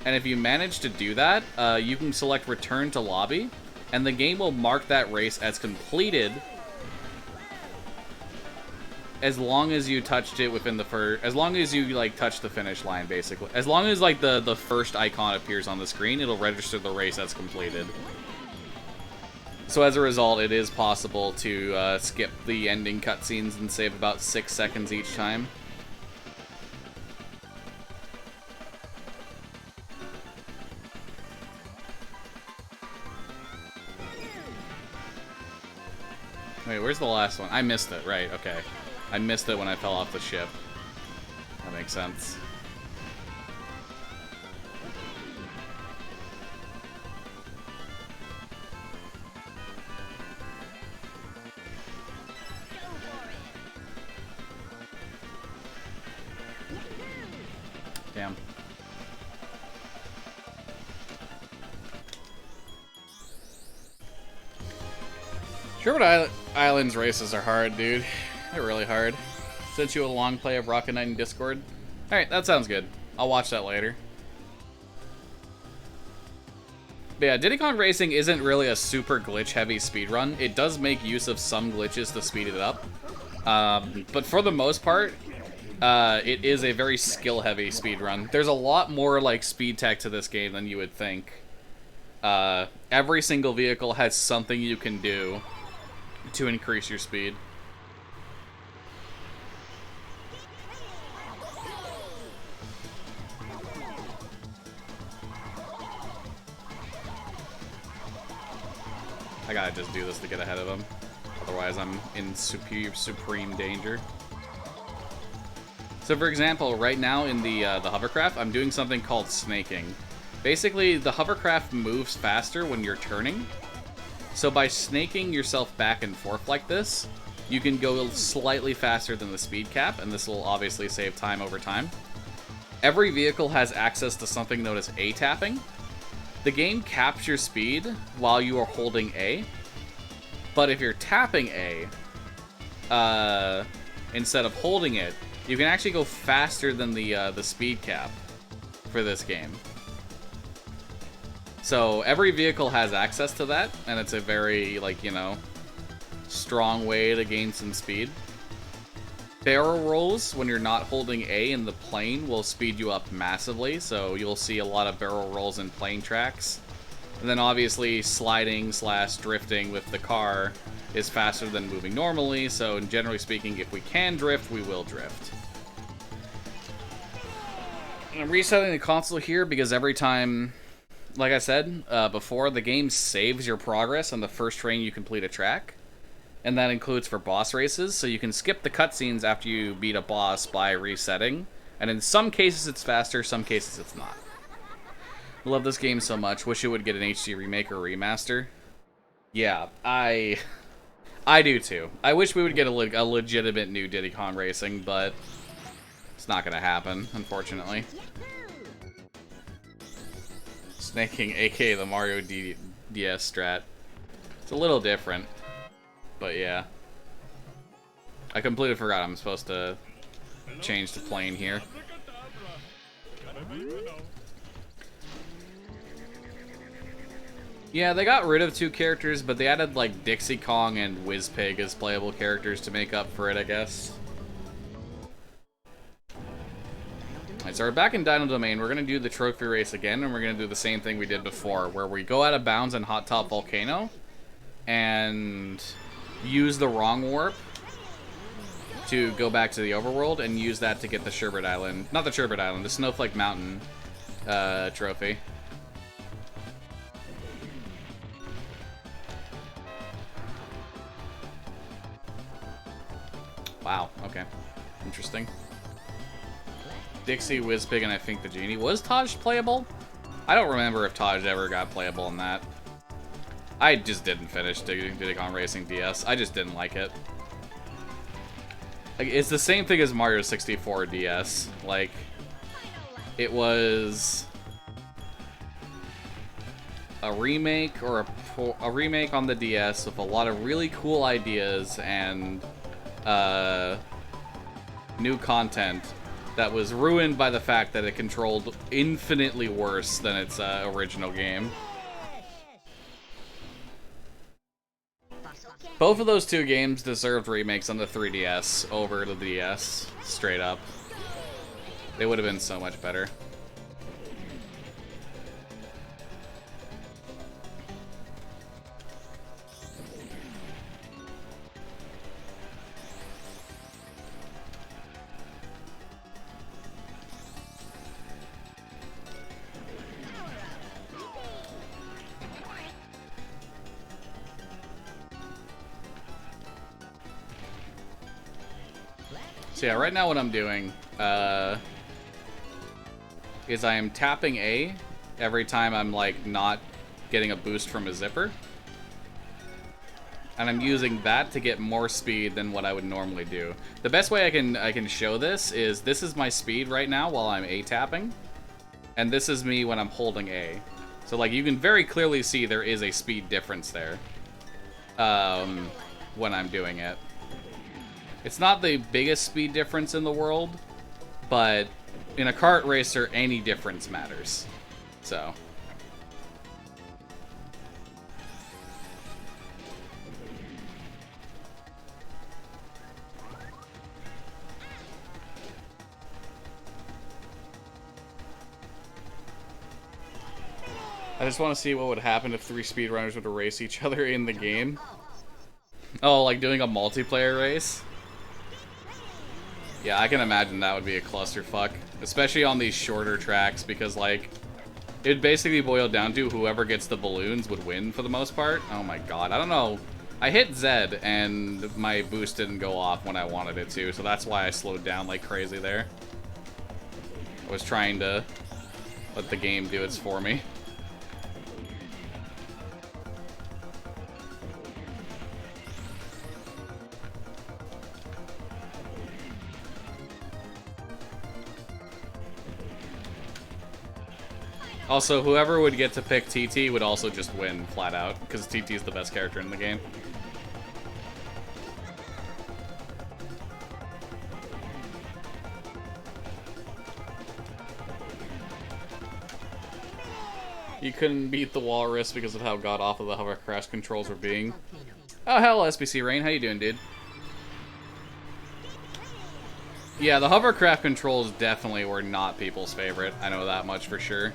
And if you manage to do that, you can select Return to Lobby. and the game will mark that race as completed as long as you touched it within the first, as long as you like touch the finish line, basically. As long as like the first icon appears on the screen, it'll register the race as completed. So as a result, it is possible to skip the ending cutscenes and save about 6 seconds each time. Wait, where's the last one? I missed it, right, okay. I missed it when I fell off the ship. That makes sense. Damn. Sherbet Island's races are hard, dude. They're really hard. Sent you a long play of Rocket Knight in Discord. Alright, that sounds good. I'll watch that later. But yeah, Diddy Kong Racing isn't really a super glitch-heavy speedrun. It does make use of some glitches to speed it up. But for the most part, it is a very skill-heavy speedrun. There's a lot more like speed tech to this game than you would think. Every single vehicle has something you can do to increase your speed. I gotta just do this to get ahead of him. Otherwise, I'm in supreme danger. So, for example, right now in the hovercraft, I'm doing something called snaking. Basically, the hovercraft moves faster when you're turning. So by snaking yourself back and forth like this, you can go slightly faster than the speed cap, and this will obviously save time over time. Every vehicle has access to something known as A-tapping. The game caps your speed while you are holding A, but if you're tapping A, instead of holding it, you can actually go faster than the speed cap for this game. So every vehicle has access to that, and it's a very, like, you know, strong way to gain some speed. Barrel rolls, when you're not holding A in the plane, will speed you up massively, so you'll see a lot of barrel rolls in plane tracks. And then obviously sliding / drifting with the car is faster than moving normally, so generally speaking, if we can drift, we will drift. I'm resetting the console here because every time, like I said before, the game saves your progress on the first train you complete a track. And that includes for boss races, so you can skip the cutscenes after you beat a boss by resetting. And in some cases it's faster, some cases it's not. I love this game so much. Wish it would get an HD remake or remaster. Yeah, I do too. I wish we would get a legitimate new Diddy Kong Racing, but it's not gonna happen, unfortunately. Snaking, aka the Mario DS strat. It's a little different. But yeah. I completely forgot I'm supposed to change the plane here. Yeah, they got rid of 2 characters, but they added like Dixie Kong and Wizpig as playable characters to make up for it, I guess. Alright, so we're back in Dino Domain. We're going to do the trophy race again, and we're going to do the same thing we did before, where we go out of bounds in Hot Top Volcano, and use the wrong warp to go back to the overworld, and use that to get the Sherbet Island, not the Sherbet Island, the Snowflake Mountain trophy. Wow, okay. Interesting. Dixie, Wizpig, and I think the Genie. Was Taj playable? I don't remember if Taj ever got playable in that. I just didn't finish Diddy Kong Racing DS. I just didn't like it. Like, it's the same thing as Mario 64 DS. Like, it was a remake or a remake on the DS with a lot of really cool ideas and new content that was ruined by the fact that it controlled infinitely worse than its original game. Both of those two games deserved remakes on the 3DS over the DS, straight up. They would have been so much better. So yeah, right now what I'm doing is I am tapping A every time I'm like not getting a boost from a zipper. And I'm using that to get more speed than what I would normally do. The best way I can show this is my speed right now while I'm A tapping. And this is me when I'm holding A. So like you can very clearly see there is a speed difference there when I'm doing it. It's not the biggest speed difference in the world, but in a kart racer, any difference matters. So. I just want to see what would happen if 3 speedrunners were to race each other in the game. Oh, like doing a multiplayer race? Yeah, I can imagine that would be a clusterfuck. Especially on these shorter tracks, because, like, it'd basically boil down to whoever gets the balloons would win for the most part. Oh my god, I don't know. I hit Z, and my boost didn't go off when I wanted it to, so that's why I slowed down like crazy there. I was trying to let the game do its for me. Also, whoever would get to pick TT would also just win flat out, because TT is the best character in the game. You couldn't beat the Walrus because of how god-awful the hovercraft controls were being. Oh, hell, SBC Rain. How you doing, dude? Yeah, the hovercraft controls definitely were not people's favorite. I know that much for sure.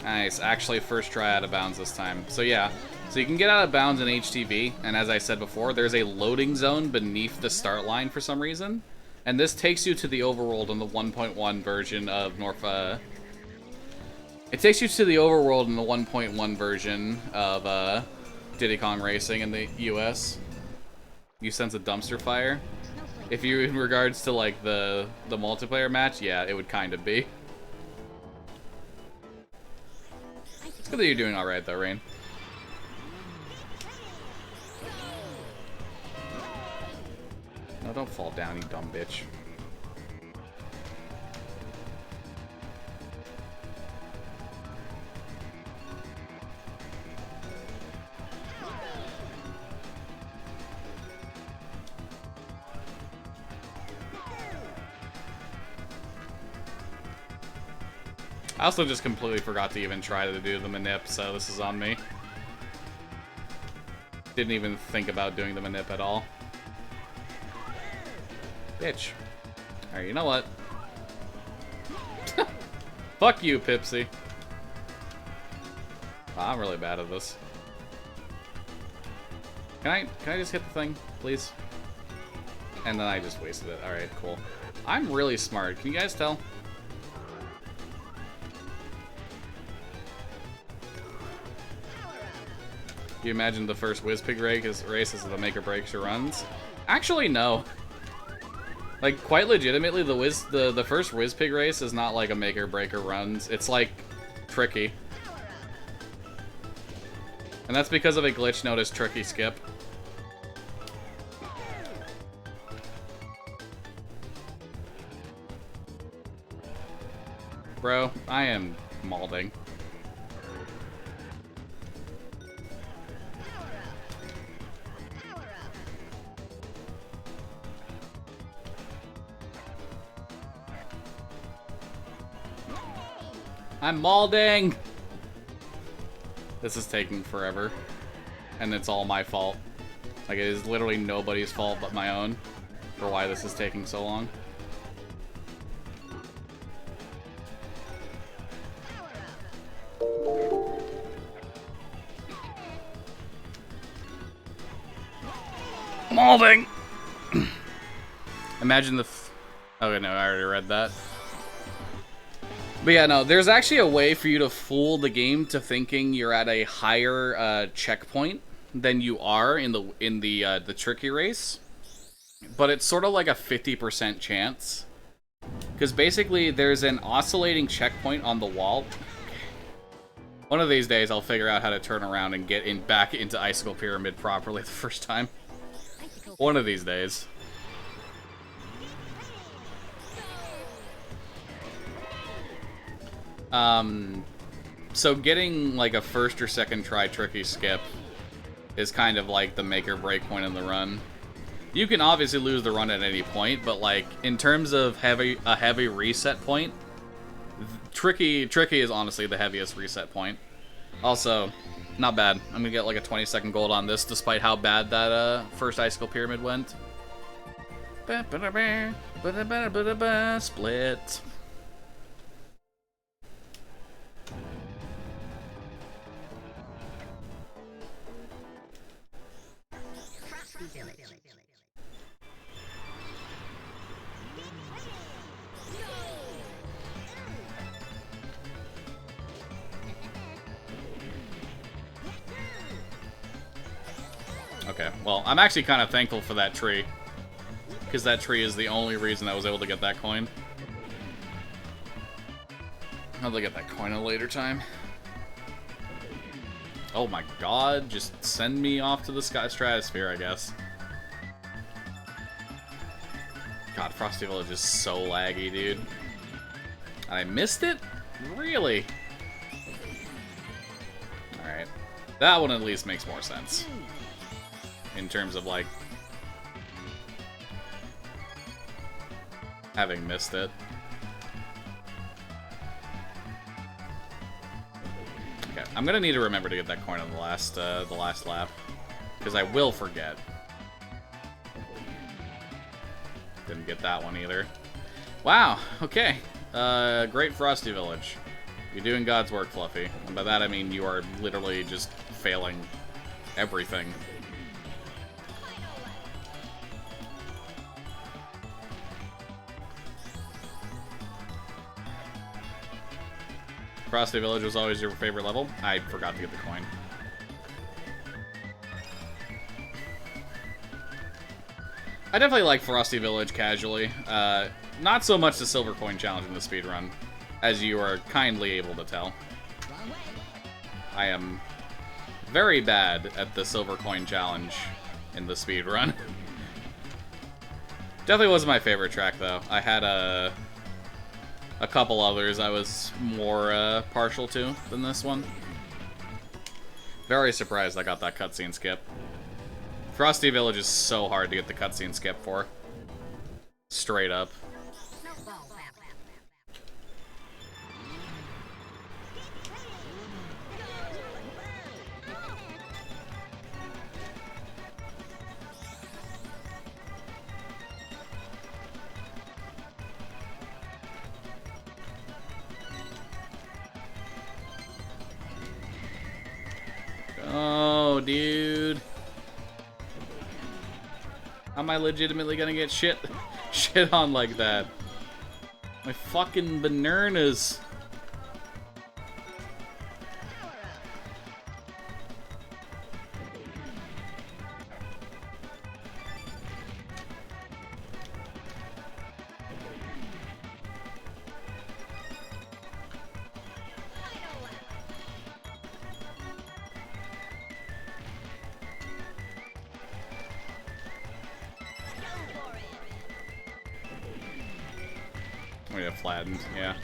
Nice. Actually, first try out of bounds this time. So yeah, so you can get out of bounds in HTV, and as I said before, there's a loading zone beneath the start line for some reason. And this takes you to the overworld in the 1.1 version of It takes you to the overworld in the 1.1 version of Diddy Kong Racing in the US. You sense a dumpster fire? If you, in regards to like the multiplayer match, yeah, it would kind of be. It's good that you're doing alright though, Rain. No, don't fall down, you dumb bitch. I also just completely forgot to even try to do the manip, so this is on me. Didn't even think about doing the manip at all. Bitch. Alright, you know what? Fuck you, Pipsy. Wow, I'm really bad at this. Can I just hit the thing, please? And then I just wasted it. Alright, cool. I'm really smart. Can you guys tell? You imagine the first WizPig race is the make or breaks your runs? Actually, no. Like, quite legitimately, the first WizPig race is not like a make or break or runs. It's like tricky. And that's because of a glitch known as tricky skip. Bro, I am malding. I'm malding! This is taking forever. And it's all my fault. Like, it is literally nobody's fault but my own for why this is taking so long. Molding! Imagine the... Okay, no, I already read that. But yeah, no, there's actually a way for you to fool the game to thinking you're at a higher checkpoint than you are in the tricky race. But it's sort of like a 50% chance. Because basically there's an oscillating checkpoint on the wall. One of these days I'll figure out how to turn around and get back into Icicle Pyramid properly the first time. One of these days. So getting like a first or second try tricky skip is kind of like the make or break point in the run. You can obviously lose the run at any point, but like in terms of a heavy reset point, tricky is honestly the heaviest reset point. Also, not bad. I'm gonna get like a 20-second gold on this, despite how bad that first Icicle Pyramid went. Split. Okay, well, I'm actually kind of thankful for that tree. Because that tree is the only reason I was able to get that coin. I'll get that coin at a later time. Oh my god, just send me off to the sky stratosphere, I guess. God, Frosty Village is so laggy, dude. I missed it? Really? Alright. That one at least makes more sense. In terms of, like, having missed it. Okay, I'm gonna need to remember to get that coin on the last lap, because I will forget. Didn't get that one either. Wow. Okay. Great Frosty Village. You're doing God's work, Fluffy. And by that I mean you are literally just failing everything. Frosty Village was always your favorite level? I forgot to get the coin. I definitely like Frosty Village casually. Not so much the Silver Coin Challenge in the speedrun, as you are kindly able to tell. I am very bad at the Silver Coin Challenge in the speedrun. Definitely wasn't my favorite track, though. I had a couple others I was more partial to than this one. Very surprised I got that cutscene skip. Frosty Village is so hard to get the cutscene skip for. Straight up. Oh, dude. How am I legitimately gonna get shit on like that? My fucking bananas. We have flattened, yeah.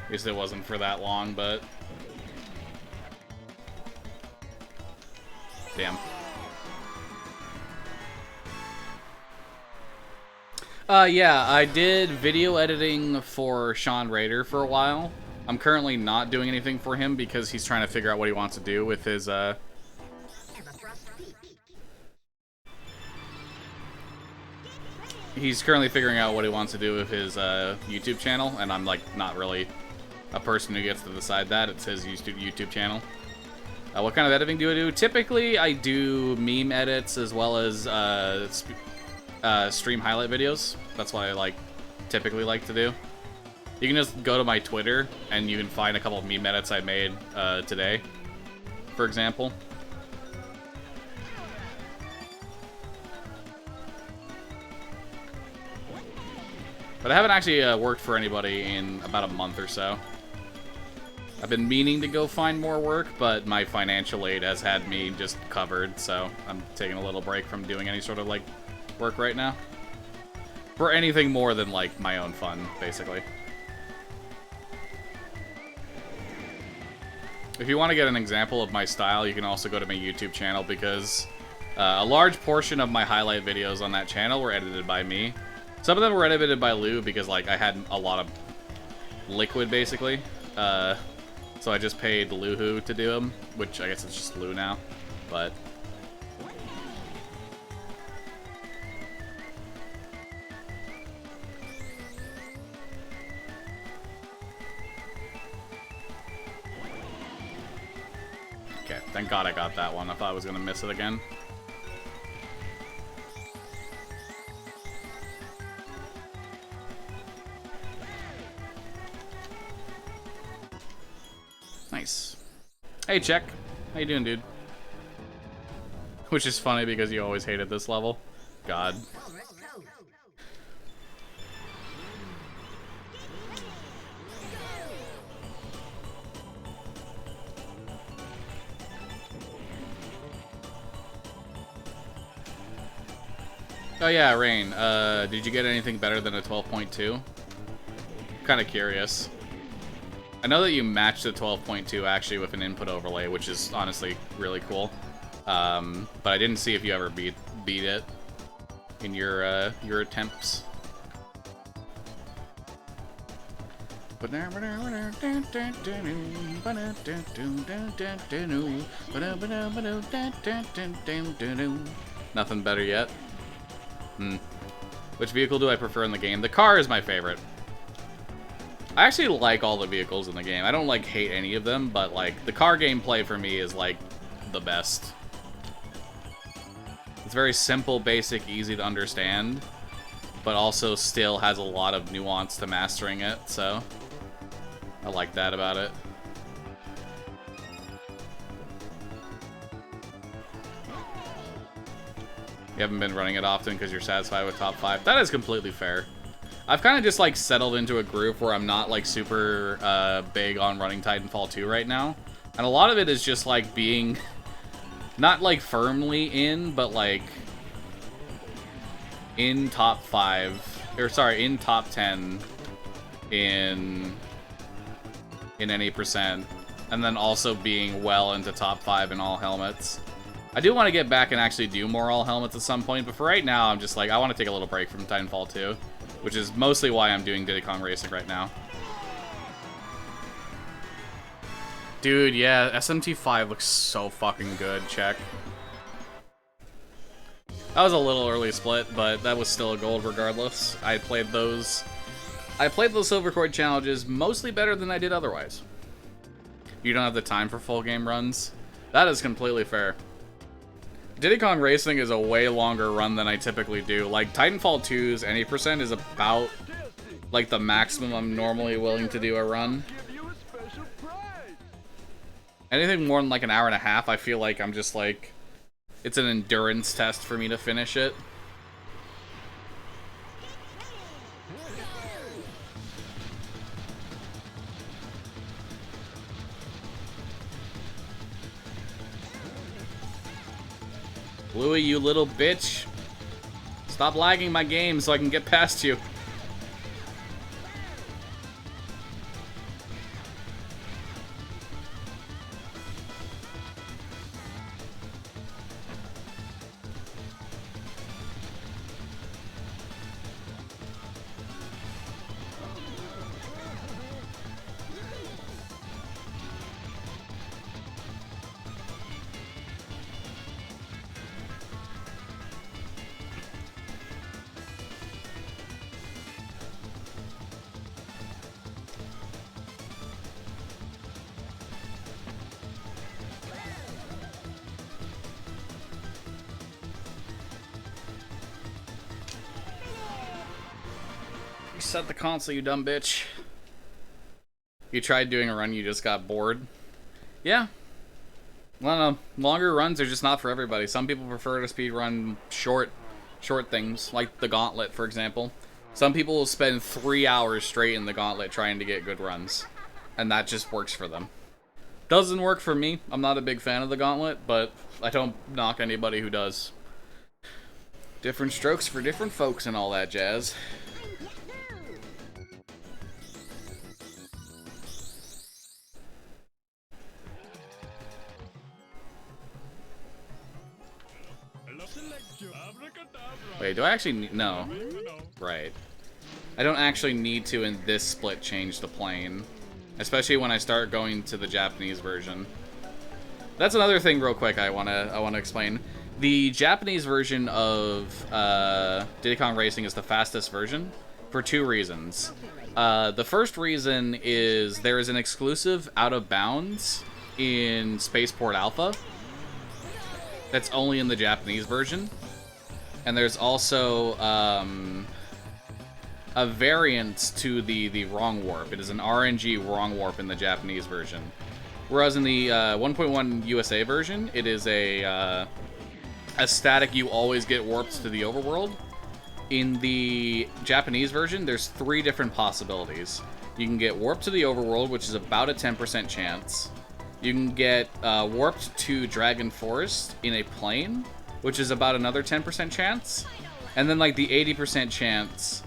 At least it wasn't for that long, but... Damn. Yeah, I did video editing for Sean Raider for a while. I'm currently not doing anything for him because he's trying to figure out what he wants to do with his, He's currently figuring out what he wants to do with his, YouTube channel, and I'm, like, not really a person who gets to decide that. It's his YouTube channel. What kind of editing do I do? Typically, I do meme edits as well as, stream highlight videos. That's what I, like, typically like to do. You can just go to my Twitter, and you can find a couple of meme edits I made, today, for example. But I haven't actually worked for anybody in about a month or so. I've been meaning to go find more work, but my financial aid has had me just covered, so I'm taking a little break from doing any sort of, like, work right now. For anything more than, like, my own fun, basically. If you want to get an example of my style, you can also go to my YouTube channel, because a large portion of my highlight videos on that channel were edited by me. Some of them were edited by Lou because, like, I had a lot of liquid, basically. So I just paid Luhu to do them, which I guess it's just Lou now. But okay, thank God I got that one. I thought I was gonna miss it again. Nice. Hey, Check. How you doing, dude? Which is funny because you always hated this level. God. Oh yeah, Rain. Did you get anything better than a 12.2? Kind of curious. I know that you matched the 12.2 actually with an input overlay, which is honestly really cool. But I didn't see if you ever beat it in your attempts. Nothing better yet. Which vehicle do I prefer in the game? The car is my favorite. I actually like all the vehicles in the game. I don't, like, hate any of them, but, like, the car gameplay for me is, like, the best. It's very simple, basic, easy to understand, but also still has a lot of nuance to mastering it, so I like that about it. You haven't been running it often because you're satisfied with top 5. That is completely fair. I've kind of just, like, settled into a groove where I'm not, like, super big on running Titanfall 2 right now. And a lot of it is just, like, being not, like, firmly in, but, like, in top 5. Or, sorry, in top 10 in any percent. And then also being well into top 5 in all helmets. I do want to get back and actually do more all helmets at some point, but for right now, I'm just like, I want to take a little break from Titanfall 2. Which is mostly why I'm doing Diddy Kong Racing right now. Dude, yeah, SMT5 looks so fucking good, Check. That was a little early split, but that was still a gold regardless. I played those Silver Cord challenges mostly better than I did otherwise. You don't have the time for full game runs? That is completely fair. Diddy Kong Racing is a way longer run than I typically do. Like, Titanfall 2's any percent is about, like, the maximum I'm normally willing to do a run. Anything more than, like, an hour and a half, I feel like I'm just, like, it's an endurance test for me to finish it. Louie, you little bitch. Stop lagging my game so I can get past you. reset the console, you dumb bitch. You tried doing a run, you just got bored. Yeah. Well, longer runs are just not for everybody. Some people prefer to speed run short things, like the Gauntlet, for example. Some people will spend 3 hours straight in the Gauntlet trying to get good runs, and that just works for them. Doesn't work for me. I'm not a big fan of the Gauntlet, but I don't knock anybody who does. Different strokes for different folks and all that jazz. Wait, do I actually need... No. Right. I don't actually need to, in this split, change the plane. Especially when I start going to the Japanese version. That's another thing real quick I wanna explain. The Japanese version of Diddy Kong Racing is the fastest version for 2 reasons. The first reason is there is an exclusive Out of Bounds in Spaceport Alpha that's only in the Japanese version. And there's also a variant to the Wrong Warp. It is an RNG Wrong Warp in the Japanese version. Whereas in the 1.1 USA version, it is a static you always get warped to the overworld. In the Japanese version, there's 3 different possibilities. You can get warped to the overworld, which is about a 10% chance. You can get warped to Dragon Forest in a plane, which is about another 10% chance. And then like the 80% chance,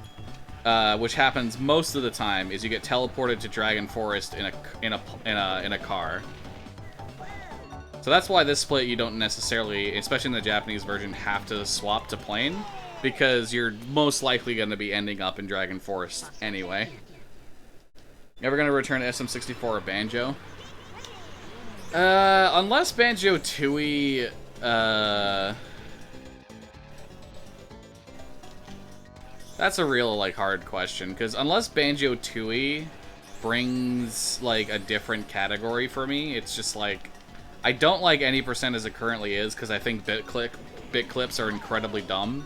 which happens most of the time, is you get teleported to Dragon Forest in a car. So that's why this split you don't necessarily, especially in the Japanese version, have to swap to plane, because you're most likely going to be ending up in Dragon Forest anyway. You ever going to return to SM64 or Banjo? Unless Banjo-Tooie, that's a real, like, hard question, because unless Banjo-Tooie brings, like, a different category for me, it's just, like, I don't like any percent as it currently is, because I think bit clips are incredibly dumb.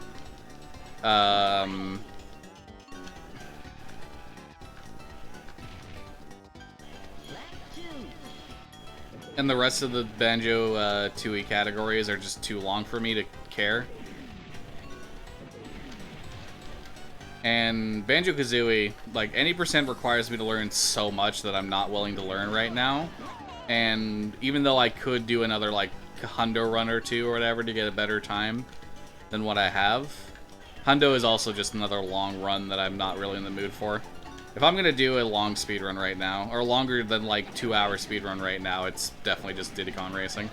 And the rest of the Banjo-Tooie categories are just too long for me to care. And Banjo-Kazooie, like, any percent requires me to learn so much that I'm not willing to learn right now. And even though I could do another, like, Hundo run or 2 or whatever to get a better time than what I have, Hundo is also just another long run that I'm not really in the mood for. If I'm gonna do a long speedrun right now, or longer than, like, 2-hour speedrun right now, it's definitely just Diddy Kong Racing.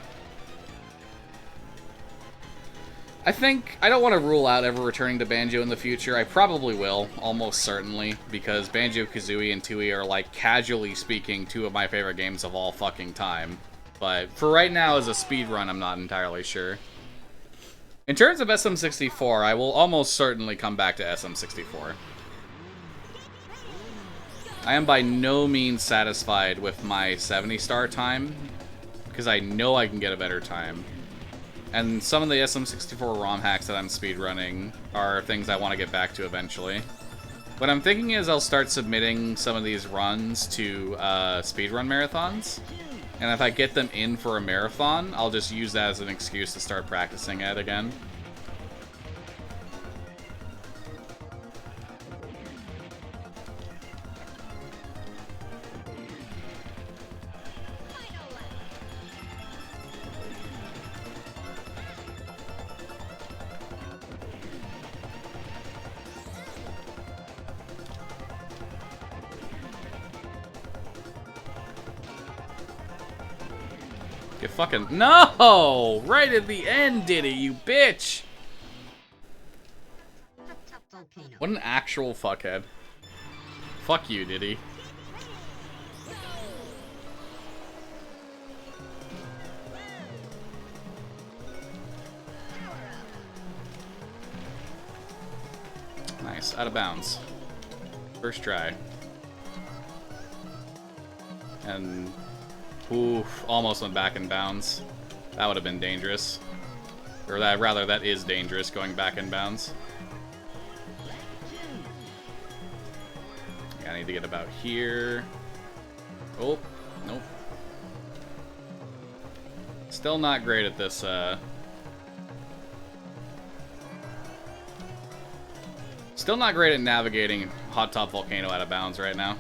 I think I don't want to rule out ever returning to Banjo in the future. I probably will, almost certainly, because Banjo-Kazooie and Tooie are, like, casually speaking, 2 of my favorite games of all fucking time. But for right now, as a speedrun, I'm not entirely sure. In terms of SM64, I will almost certainly come back to SM64. I am by no means satisfied with my 70-star time, because I know I can get a better time. And some of the SM64 ROM hacks that I'm speedrunning are things I want to get back to eventually. What I'm thinking is I'll start submitting some of these runs to speedrun marathons. And if I get them in for a marathon, I'll just use that as an excuse to start practicing it again. You fucking... No! Right at the end, Diddy, you bitch! What an actual fuckhead. Fuck you, Diddy. Nice. Out of bounds. First try. And... oof, almost went back in bounds. That would have been dangerous. Or that, rather, that is dangerous, going back in bounds. need to get about here. Oh, nope. Still not great at this, Still not great at navigating Hot Top Volcano out of bounds right now.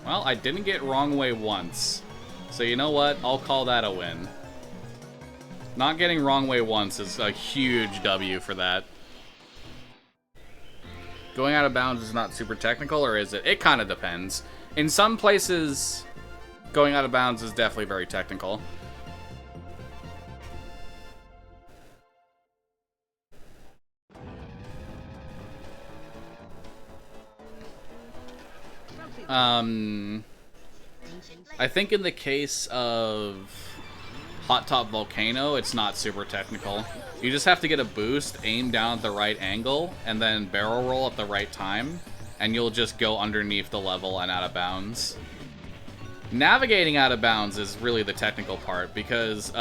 Well, I didn't get wrong way once. So you know what? I'll call that a win. Not getting wrong way once is a huge W for that. Going out of bounds is not super technical, or is it? It kind of depends. In some places, going out of bounds is definitely very technical. I think in the case of Hot Top Volcano, it's not super technical. You just have to get a boost, aim down at the right angle, and then barrel roll at the right time, and you'll just go underneath the level and out of bounds. Navigating out of bounds is really the technical part, because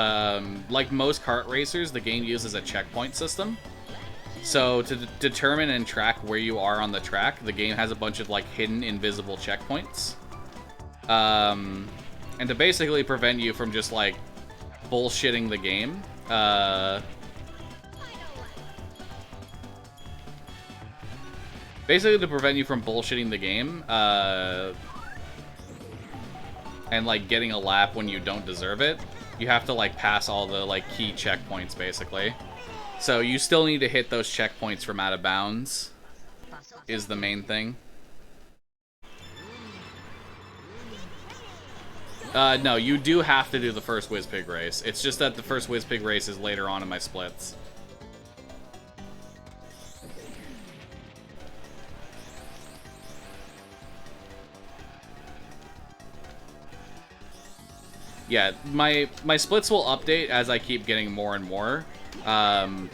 like most kart racers, the game uses a checkpoint system. So to determine and track where you are on the track, the game has a bunch of like hidden invisible checkpoints. And to basically prevent you from just like bullshitting the game, basically to prevent you from bullshitting the game, and like getting a lap when you don't deserve it, you have to like pass all the like key checkpoints basically. So you still need to hit those checkpoints from out of bounds, is the main thing. No, you do have to do the first WizPig race. It's just that the first WizPig race is later on in my splits. Yeah, my splits will update as I keep getting more and more.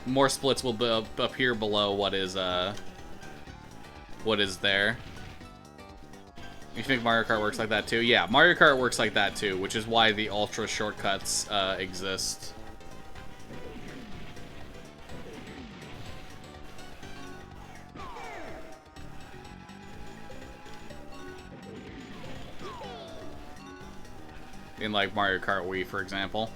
More splits will appear below what is there. You think Mario Kart works like that too? Yeah, Mario Kart works like that too, which is why the ultra shortcuts exist. In like Mario Kart Wii, for example.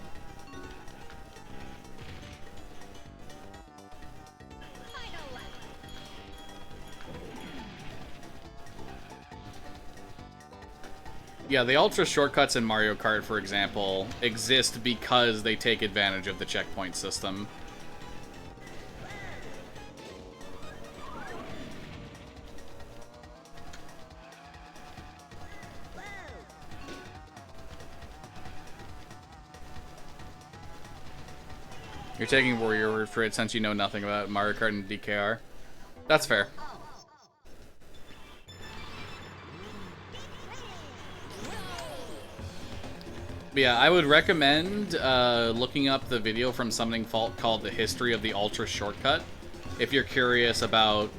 Yeah, the ultra shortcuts in Mario Kart, for example, exist because they take advantage of the checkpoint system. You're taking Warrior word for it since you know nothing about Mario Kart and DKR. That's fair. But yeah, I would recommend looking up the video from Summoning Fault called The History of the Ultra Shortcut if you're curious about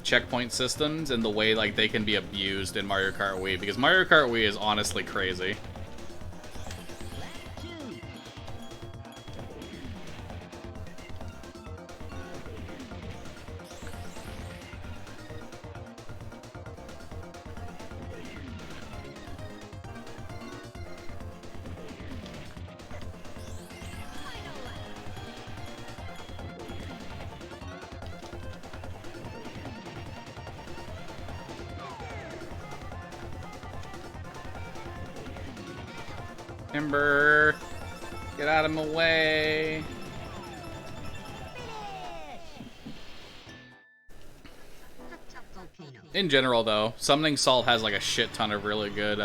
checkpoint systems and the way like they can be abused in Mario Kart Wii, because Mario Kart Wii is honestly crazy. Ember, get out of my way. In general, though, Summoning Salt has like a shit ton of really good,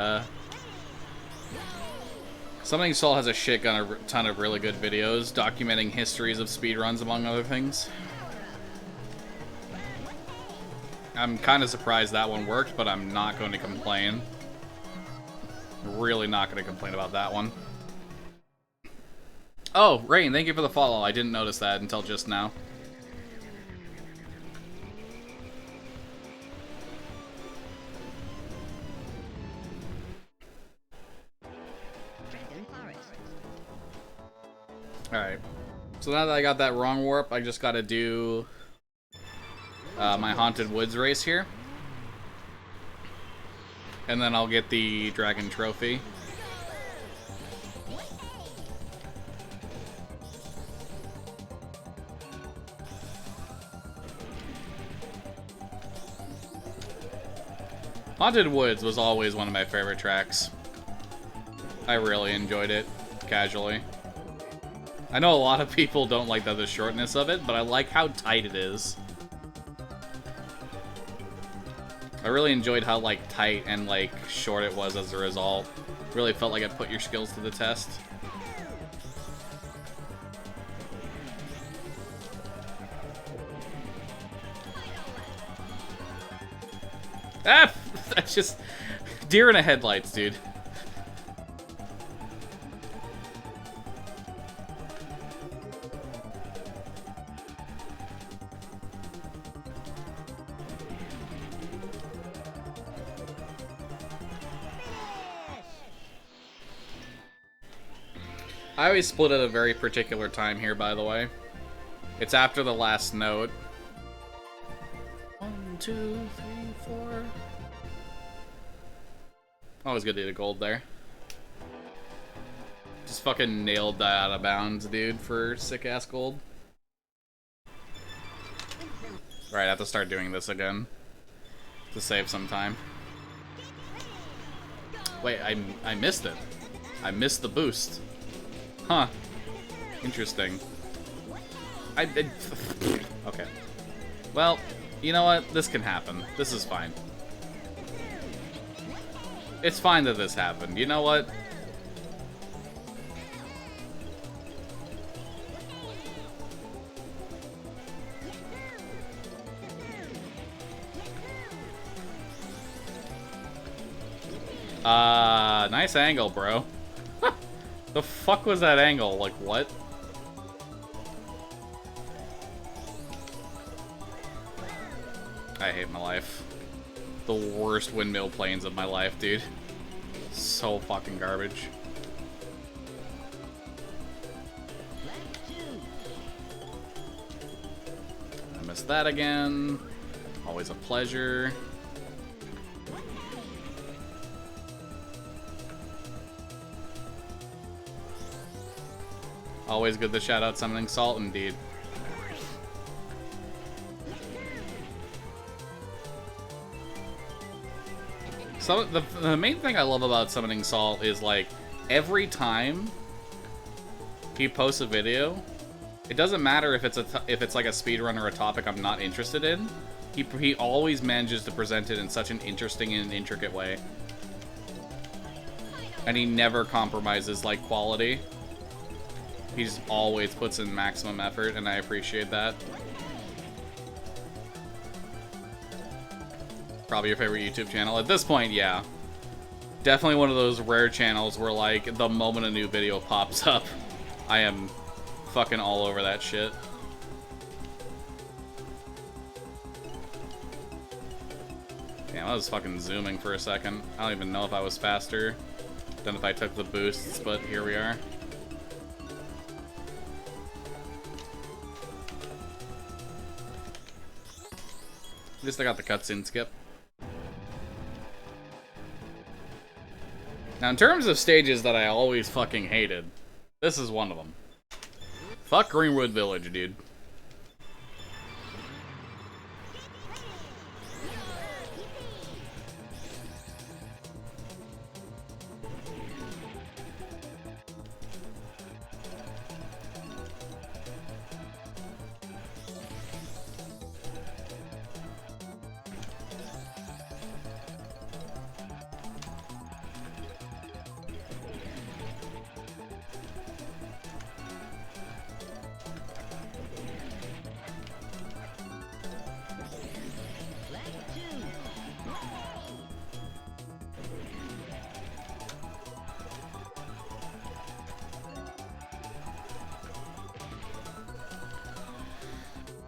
Summoning Salt has a shit ton of really good videos documenting histories of speedruns, among other things. I'm kind of surprised that one worked, but I'm not going to complain. Really not going to complain about that one. Oh, Rain, thank you for the follow. I didn't notice that until just now. Alright. So now that I got that wrong warp, I just gotta do my Haunted Woods race here. And then I'll get the Dragon Trophy. Haunted Woods was always one of my favorite tracks. I really enjoyed it, casually. I know a lot of people don't like the shortness of it, but I like how tight it is. I really enjoyed how, like, tight and, like, short it was as a result. Really felt like it put your skills to the test. Ah! That's just... deer in the headlights, dude. I always split at a very particular time here, by the way. It's after the last note. 1, 2, 3, 4. Always good to get a gold there. Just fucking nailed that out of bounds, dude, for sick-ass gold. Alright, I have to start doing this again. To save some time. Wait, I missed it. I missed the boost. Huh. Interesting. Okay. Well, you know what? This can happen. This is fine. It's fine that this happened. You know what? Nice angle, bro. The fuck was that angle? Like, what? I hate my life. The worst windmill planes of my life, dude. So fucking garbage. I missed that again. Always a pleasure. Always good to shout out Summoning Salt, indeed. So the main thing I love about Summoning Salt is, like, every time he posts a video, it doesn't matter if it's like a speedrun or a topic I'm not interested in. He always manages to present it in such an interesting and intricate way, and he never compromises, like, quality. He just always puts in maximum effort, and I appreciate that. Probably your favorite YouTube channel. At this point, yeah. Definitely one of those rare channels where, like, the moment a new video pops up, I am fucking all over that shit. Damn, I was fucking zooming for a second. I don't even know if I was faster than if I took the boosts, but here we are. At least I got the cutscene skip. Now, in terms of stages that I always fucking hated, this is one of them. Fuck Greenwood Village, dude.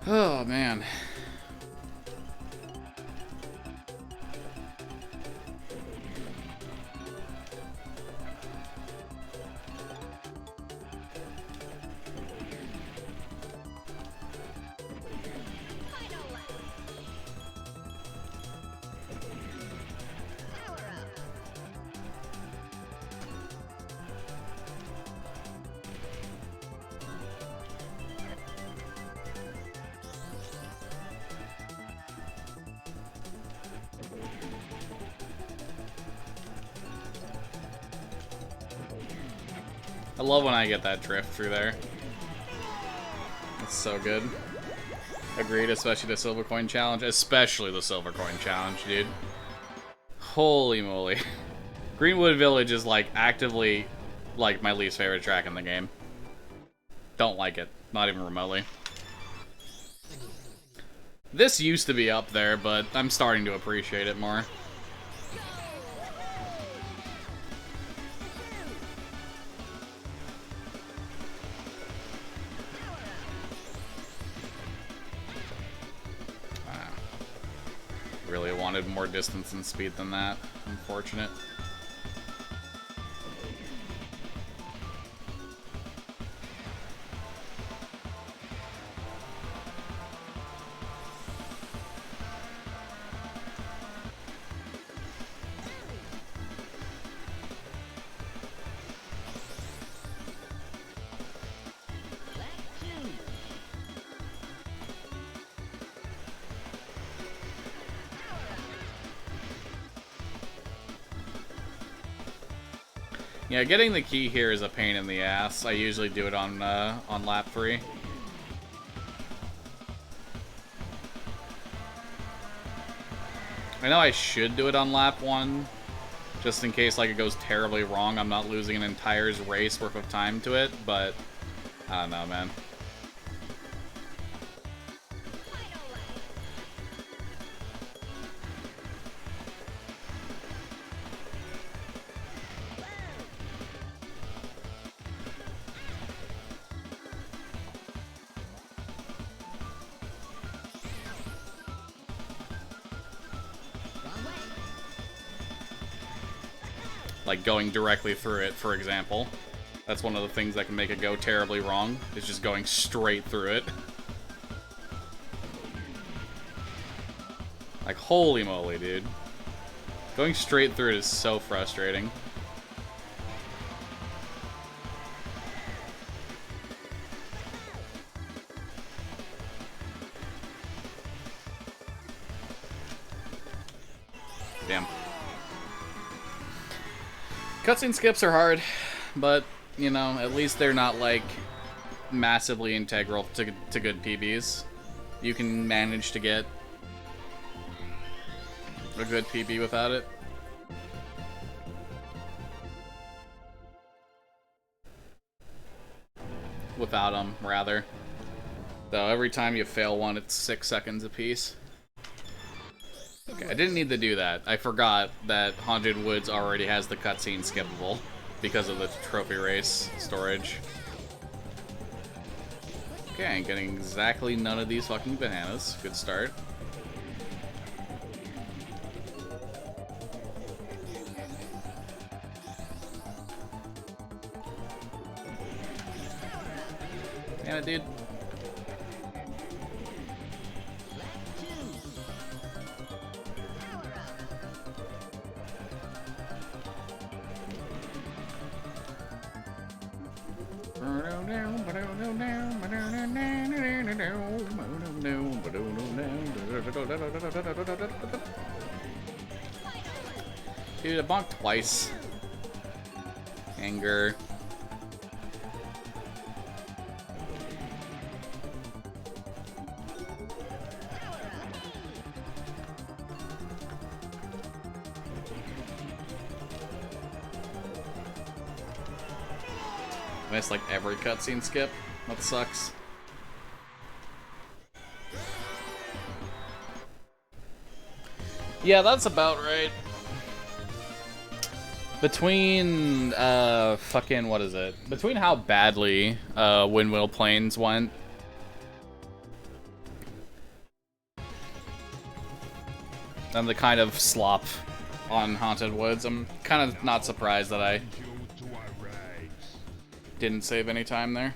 Oh, man. I love when I get that drift through there. It's so good. Agreed, especially the Silver Coin Challenge. Especially the Silver Coin Challenge, dude. Holy moly. Greenwood Village is, like, actively, like, my least favorite track in the game. Don't like it. Not even remotely. This used to be up there, but I'm starting to appreciate it more. Really wanted more distance and speed than that. Unfortunate. Yeah, getting the key here is a pain in the ass. I usually do it on lap 3. I know I should do it on lap 1, just in case like it goes terribly wrong. I'm not losing an entire race worth of time to it, but I don't know, man. Like going directly through it, for example. That's one of the things that can make it go terribly wrong, is just going straight through it. Like, holy moly, dude. Going straight through it is so frustrating. Damn. Cutscene skips are hard, but, you know, at least they're not, like, massively integral to good PBs. You can manage to get a good PB without it. Without them, rather. Though every time you fail one, it's 6 seconds apiece. Okay, I didn't need to do that. I forgot that Haunted Woods already has the cutscene skippable because of the trophy race storage. Okay, I'm getting exactly none of these fucking bananas. Good start. Damn it, dude. Dude, I bonked twice. Anger. I missed like every cutscene skip. That sucks. Yeah, that's about right. Between, fucking, what is it? Between how badly, Windwheel Plains went. And the kind of slop on Haunted Woods, I'm kind of not surprised that I didn't save any time there.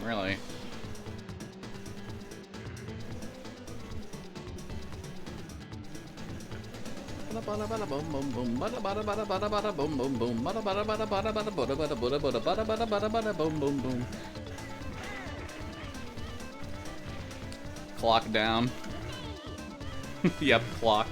Really? Clock down. Yep, clock.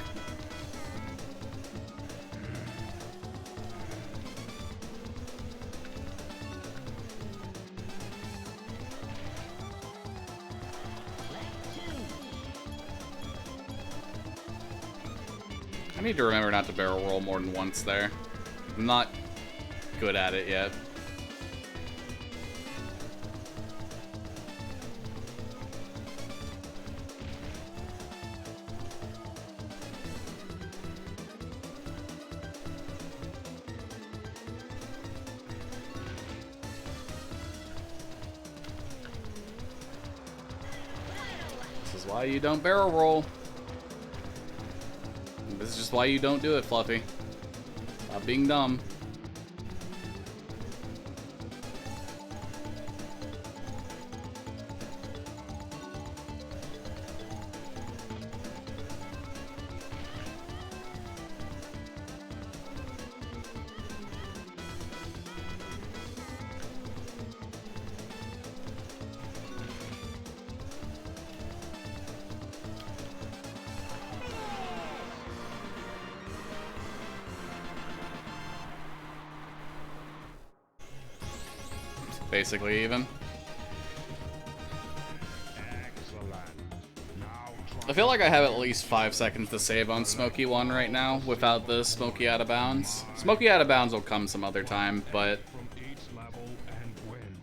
I need to remember not to barrel roll more than once there. I'm not good at it yet. This is why you don't barrel roll. This is just why you don't do it, Fluffy. Stop being dumb. Basically even. I feel like I have at least 5 seconds to save on Smokey 1 right now without the Smokey Out of Bounds. Smokey Out of Bounds will come some other time, but From each level and win.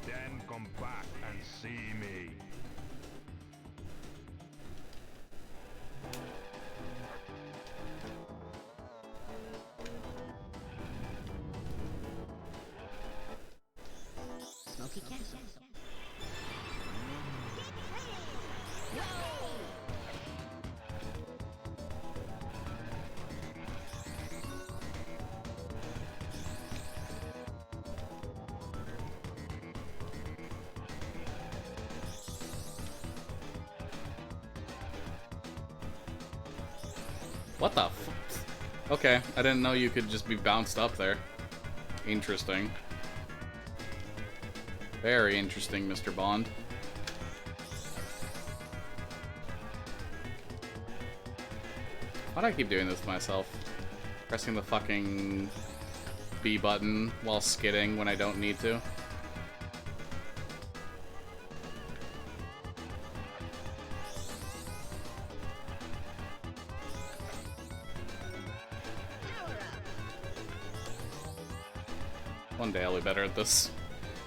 Then come back and see me. Smoky Castle. what the f- Okay, I didn't know you could just be bounced up there. Interesting. Very interesting, Mr. Bond. Why do I keep doing this to myself? Pressing the fucking B button while skidding when I don't need to. One day I'll be better at this.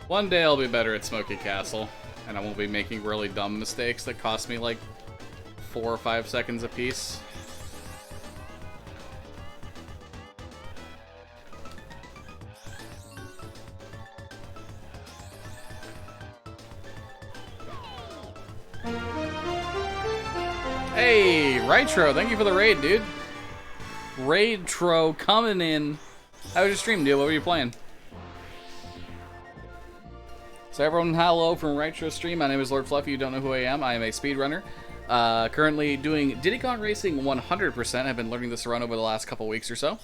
One day I'll be better at Smoky Castle, and I won't be making really dumb mistakes that cost me like 4 or 5 seconds a piece. Hey, Rytro, thank you for the raid, dude. Raidtro coming in. How was your stream, dude? What were you playing? So everyone, hello from Rytro Stream. My name is Lord Fluffy. You don't know who I am. I am a speedrunner. Currently doing Diddy Kong Racing 100%. I've been learning this run over the last couple weeks or so.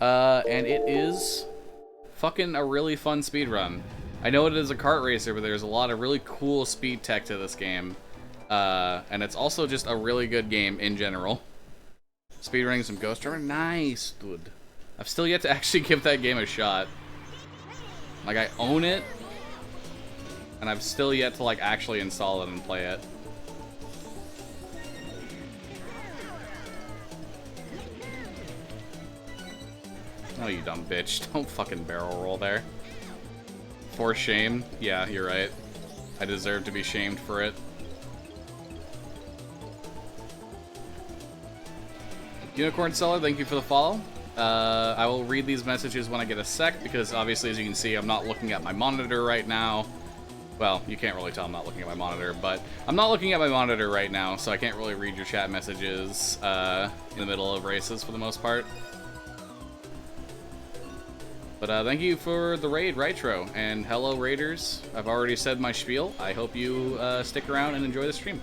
And it is fucking a really fun speedrun. I know it is a kart racer, but there's a lot of really cool speed tech to this game. And it's also just a really good game in general. Speedrunning some Ghost Runner. Nice, dude. I've still yet to actually give that game a shot. Like, I own it. And I've still yet to, like, actually install it and play it. Oh, you dumb bitch. Don't fucking barrel roll there. For shame? Yeah, you're right. I deserve to be shamed for it. Unicorn Seller, thank you for the follow. I will read these messages when I get a sec, because obviously, as you can see, I'm not looking at my monitor right now. Well, you can't really tell I'm not looking at my monitor, but I'm not looking at my monitor right now, so I can't really read your chat messages in the middle of races for the most part. But thank you for the raid, Rytro, and hello, Raiders. I've already said my spiel. I hope you stick around and enjoy the stream.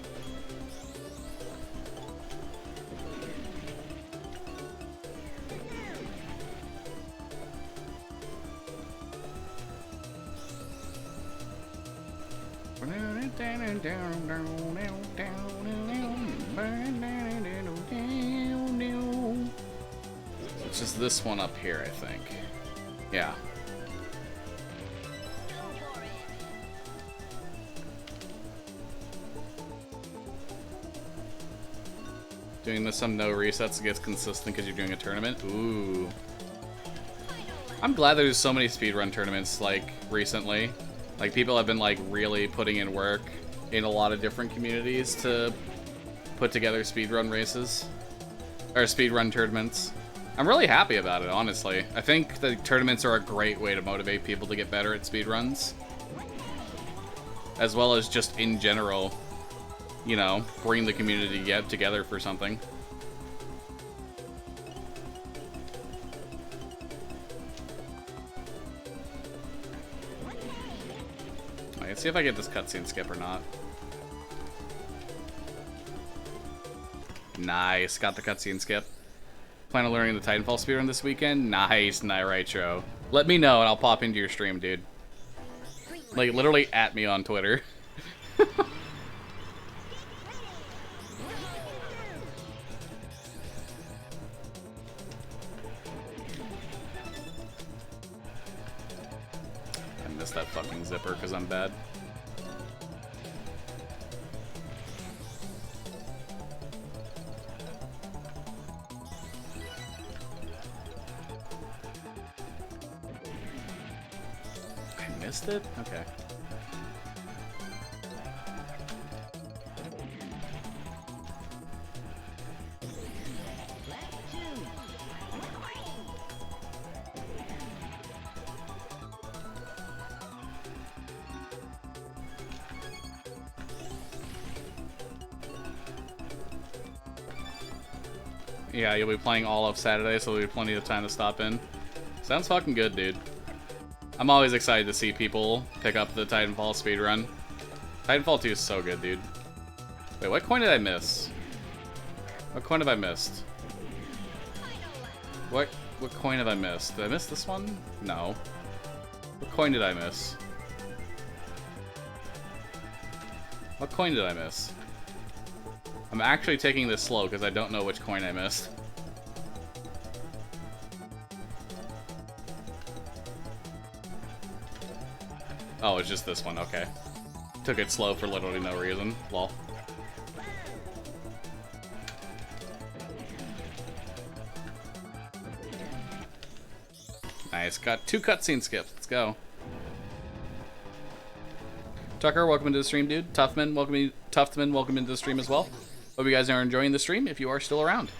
It's just this one up here, I think. Yeah. Doing this some no resets gets consistent because you're doing a tournament. Ooh. I'm glad there's so many speedrun tournaments, like, recently. Like, people have been, like, really putting in work in a lot of different communities to put together speedrun races. Or speedrun tournaments. I'm really happy about it, honestly. I think the tournaments are a great way to motivate people to get better at speedruns. As well as just in general, you know, bring the community together for something. Let's see if I get this cutscene skip or not. Nice, got the cutscene skip. Plan on learning the Titanfall speedrun this weekend? Nice, Nitro. Let me know and I'll pop into your stream, dude. Like, literally at me on Twitter. I missed that fucking zipper because I'm bad. Missed it? Okay. Yeah, you'll be playing all of Saturday, so there'll be plenty of time to stop in. Sounds fucking good, dude. I'm always excited to see people pick up the Titanfall speedrun. Titanfall 2 is so good, dude. Wait, what coin did I miss? What coin have I missed? What coin have I missed? Did I miss this one? No. What coin did I miss? What coin did I miss? I'm actually taking this slow because I don't know which coin I missed. Oh, it's just this one, okay. Took it slow for literally no reason. Lol. Nice, got 2 cutscene skips. Let's go. Tucker, welcome into the stream, dude. Tuffman, welcome into the stream as well. Hope you guys are enjoying the stream if you are still around.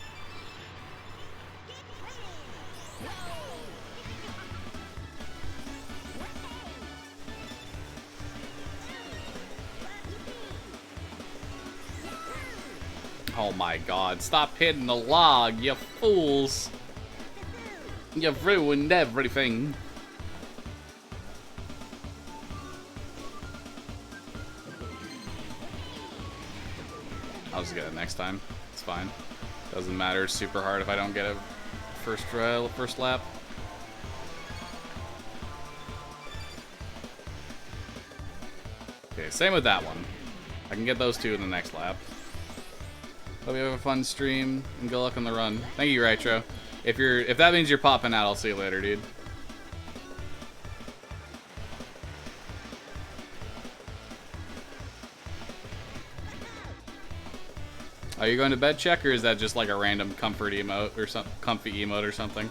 Oh my god, stop hitting the log, you fools. You've ruined everything. I'll just get it next time. It's fine. Doesn't matter super hard if I don't get it first lap. Okay, same with that one. I can get those 2 in the next lap. Hope you have a fun stream and good luck on the run. Thank you, Retro. If that means you're popping out, I'll see you later, dude. Are you going to bed check, or is that just like a random comfort emote or some comfy emote or something?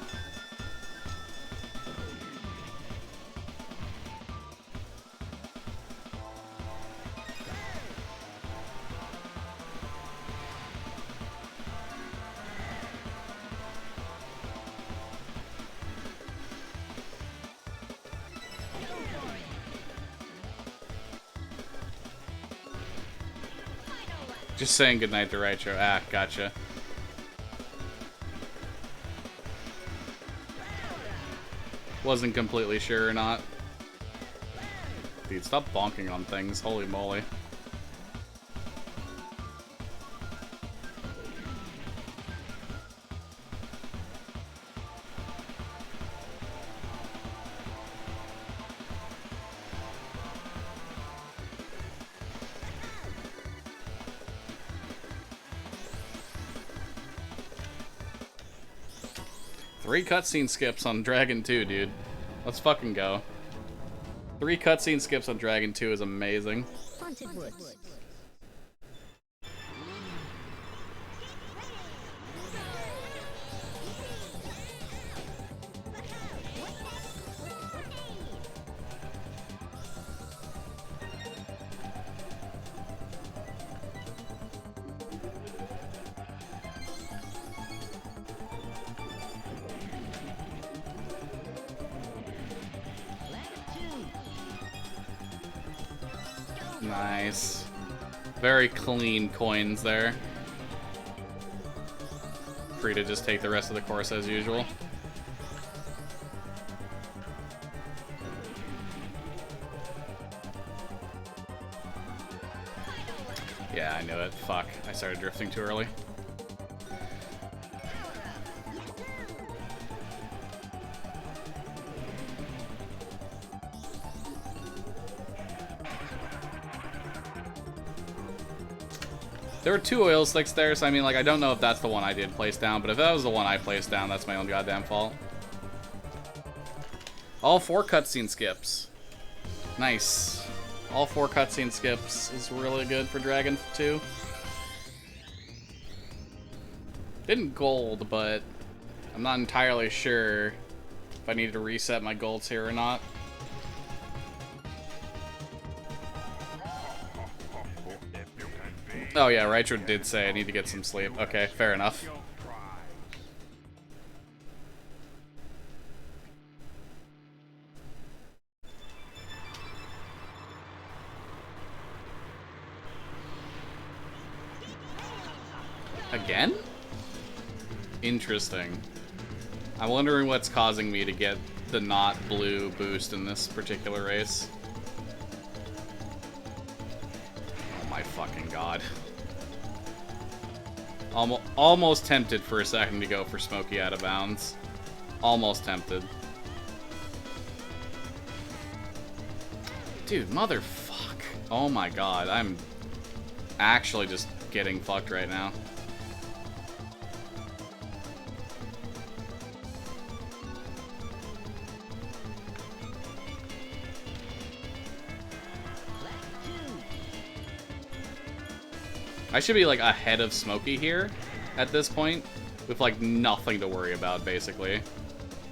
Just saying goodnight to Raicho. Ah, gotcha. Wasn't completely sure or not. Dude, stop bonking on things. Holy moly. 3 cutscene skips on Dragon 2, dude. Let's fucking go. 3 cutscene skips on Dragon 2 is amazing. Haunted Woods. Nice. Very clean coins there. Free to just take the rest of the course as usual. Yeah, I knew it. Fuck. I started drifting too early. There were 2 oil slicks there, so I mean, like, I don't know if that's the one I did place down, but if that was the one I placed down, that's my own goddamn fault. All 4 cutscene skips. Nice. All 4 cutscene skips is really good for Dragon 2. Didn't gold, but I'm not entirely sure if I need to reset my golds here or not. Oh yeah, Raicho did say I need to get some sleep. Okay, fair enough. Again? Interesting. I'm wondering what's causing me to get the not blue boost in this particular race. Oh my fucking god. Almost tempted for a second to go for Smokey out of bounds. Almost tempted. Dude, motherfuck. Oh my god, I'm actually just getting fucked right now. I should be like ahead of Smokey here at this point with like nothing to worry about basically.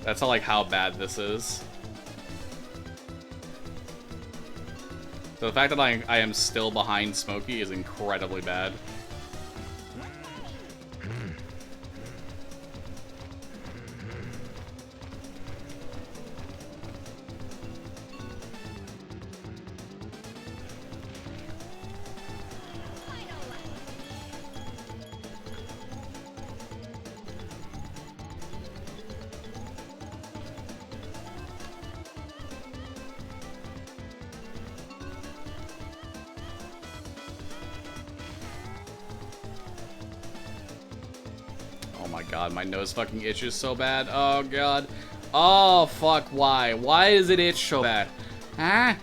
That's how bad this is. So the fact that I am still behind Smokey is incredibly bad. God, my nose fucking itches so bad. Oh god. Oh fuck, why? Why does it itch so bad? Yeah.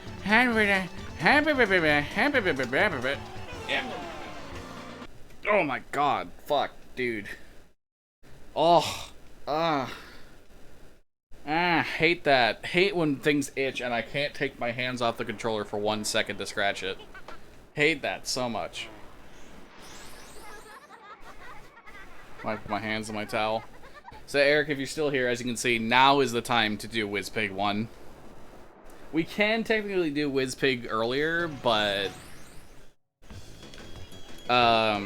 Oh my god. Fuck, dude. Oh. Hate that. Hate when things itch and I can't take my hands off the controller for 1 second to scratch it. Hate that so much. Wipe my hands on my towel. So Eric, if you're still here, as you can see, now is the time to do WizPig 1. We can technically do WizPig earlier, but I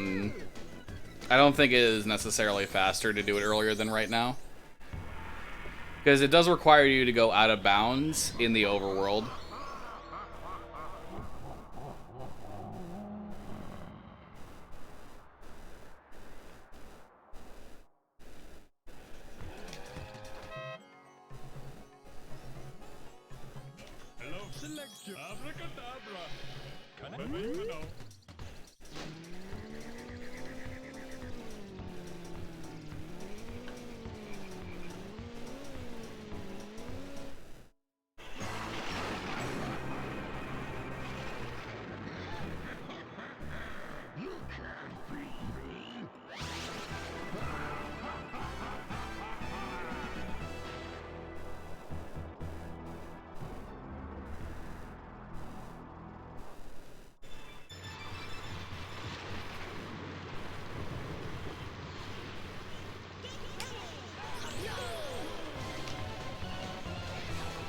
don't think it is necessarily faster to do it earlier than right now. Because it does require you to go out of bounds in the overworld.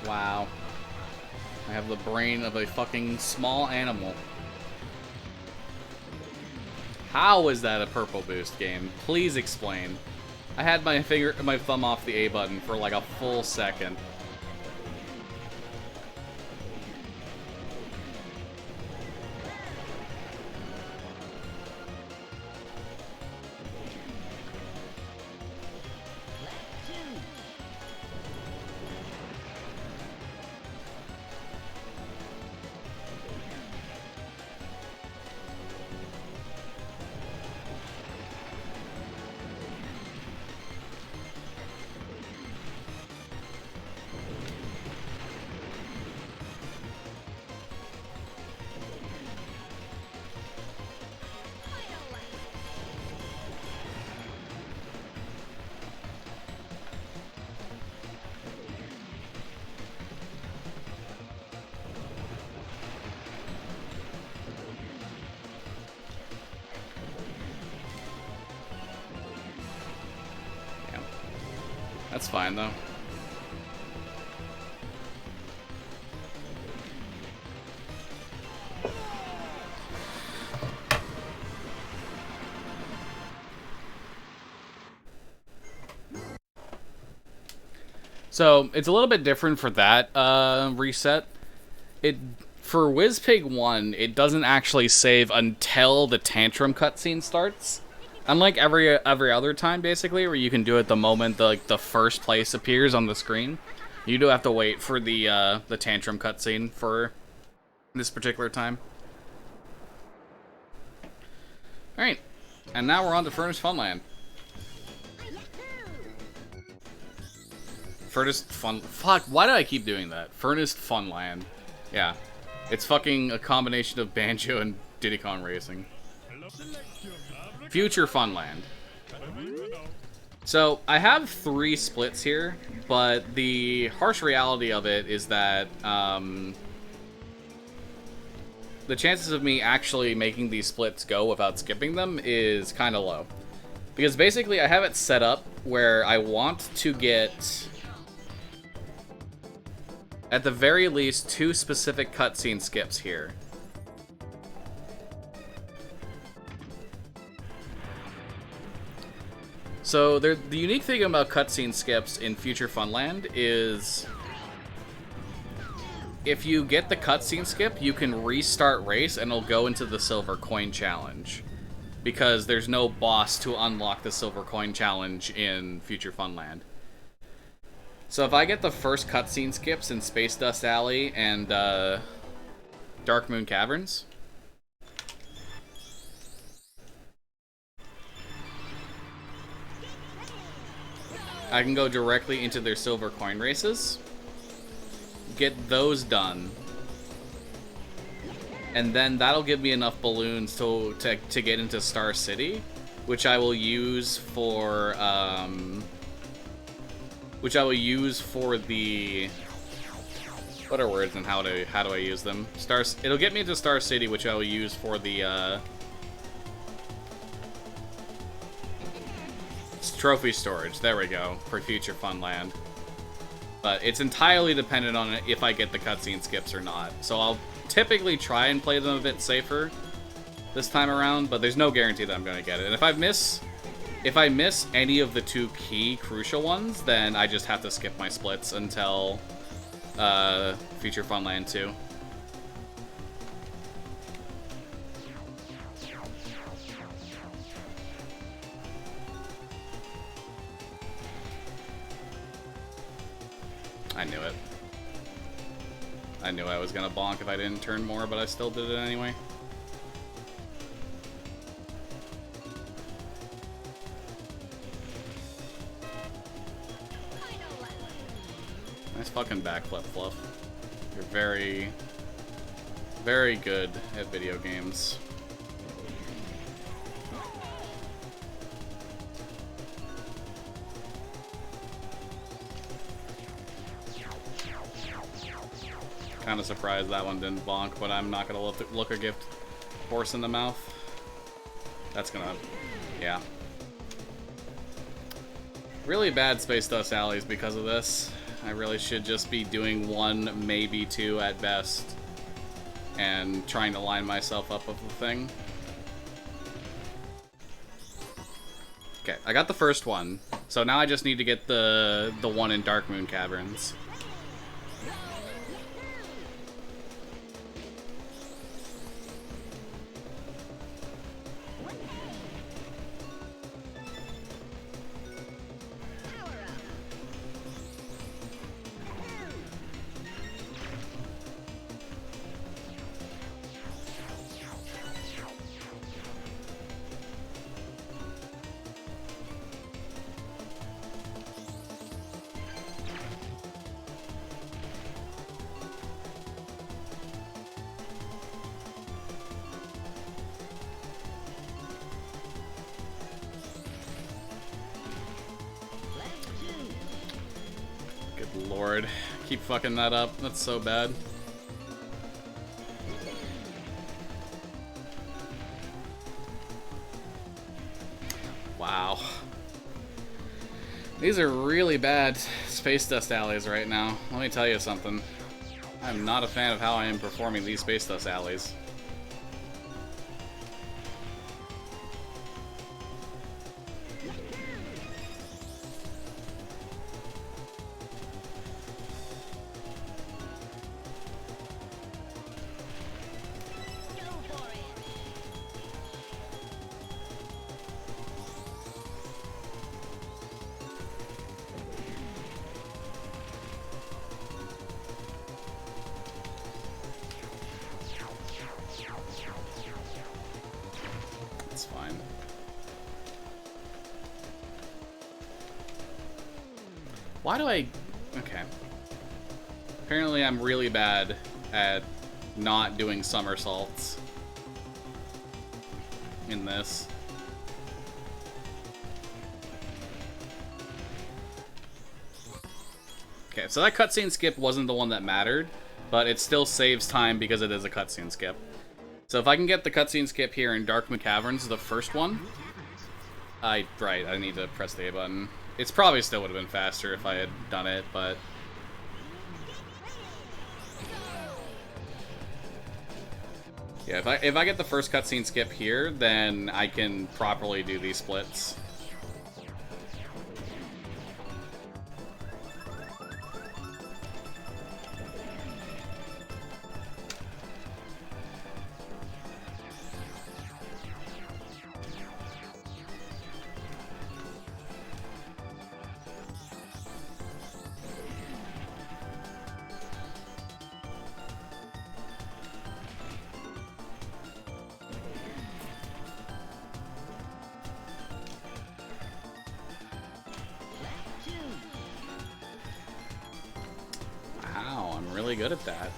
Wow. I have the brain of a fucking small animal. How is that a purple boost game? Please explain. I had my thumb off the A button for like a full second. That's fine, though. So, it's a little bit different for that reset. For WizPig 1, it doesn't actually save until the Tantrum cutscene starts. Unlike every other time, basically, where you can do it the moment the first place appears on the screen, you do have to wait for the Tantrum cutscene for this particular time. Alright, and now we're on to Furnace Funland. Furnace Fun... Fuck, why do I keep doing that? Furnace Funland. Yeah. It's fucking a combination of Banjo and Diddy Kong Racing. Future Funland. So, I have 3 splits here, but the harsh reality of it is that the chances of me actually making these splits go without skipping them is kind of low. Because basically I have it set up where I want to get, at the very least, 2 specific cutscene skips here. So, the unique thing about cutscene skips in Future Funland is if you get the cutscene skip, you can restart race and it'll go into the Silver Coin Challenge. Because there's no boss to unlock the Silver Coin Challenge in Future Funland. So if I get the first cutscene skips in Space Dust Alley and Dark Moon Caverns, I can go directly into their silver coin races, get those done, and then that'll give me enough balloons to get into Star City, which I will use for the, what are words and how do I use them? It'll get me into Star City, which I will use for the trophy storage. There we go, for Future Funland. But it's entirely dependent on if I get the cutscene skips or not. So I'll typically try and play them a bit safer this time around, but there's no guarantee that I'm going to get it. And if I miss any of the 2 key crucial ones, then I just have to skip my splits until Future Funland 2. I knew it. I knew I was gonna bonk if I didn't turn more, but I still did it anyway. Nice fucking backflip, Fluff. You're very, very good at video games. Kind of surprised that one didn't bonk, but I'm not gonna look a gift horse in the mouth. That's gonna, yeah. Really bad Space Dust Alleys because of this. I really should just be doing 1, maybe 2 at best. And trying to line myself up with the thing. Okay, I got the first one. So now I just need to get the one in Darkmoon Caverns. Lord, keep fucking that up. That's so bad. Wow. These are really bad Space Dust alleys right now. Let me tell you something. I'm not a fan of how I am performing these Space Dust alleys. Why do I... Okay. Apparently I'm really bad at not doing somersaults in this. Okay, so that cutscene skip wasn't the one that mattered, but it still saves time because it is a cutscene skip. So if I can get the cutscene skip here in Darkmoon Caverns, the first one... Right, I need to press the A button. It's probably still would have been faster if I had done it, but... Yeah, if I get the first cutscene skip here, then I can properly do these splits. Really good at that.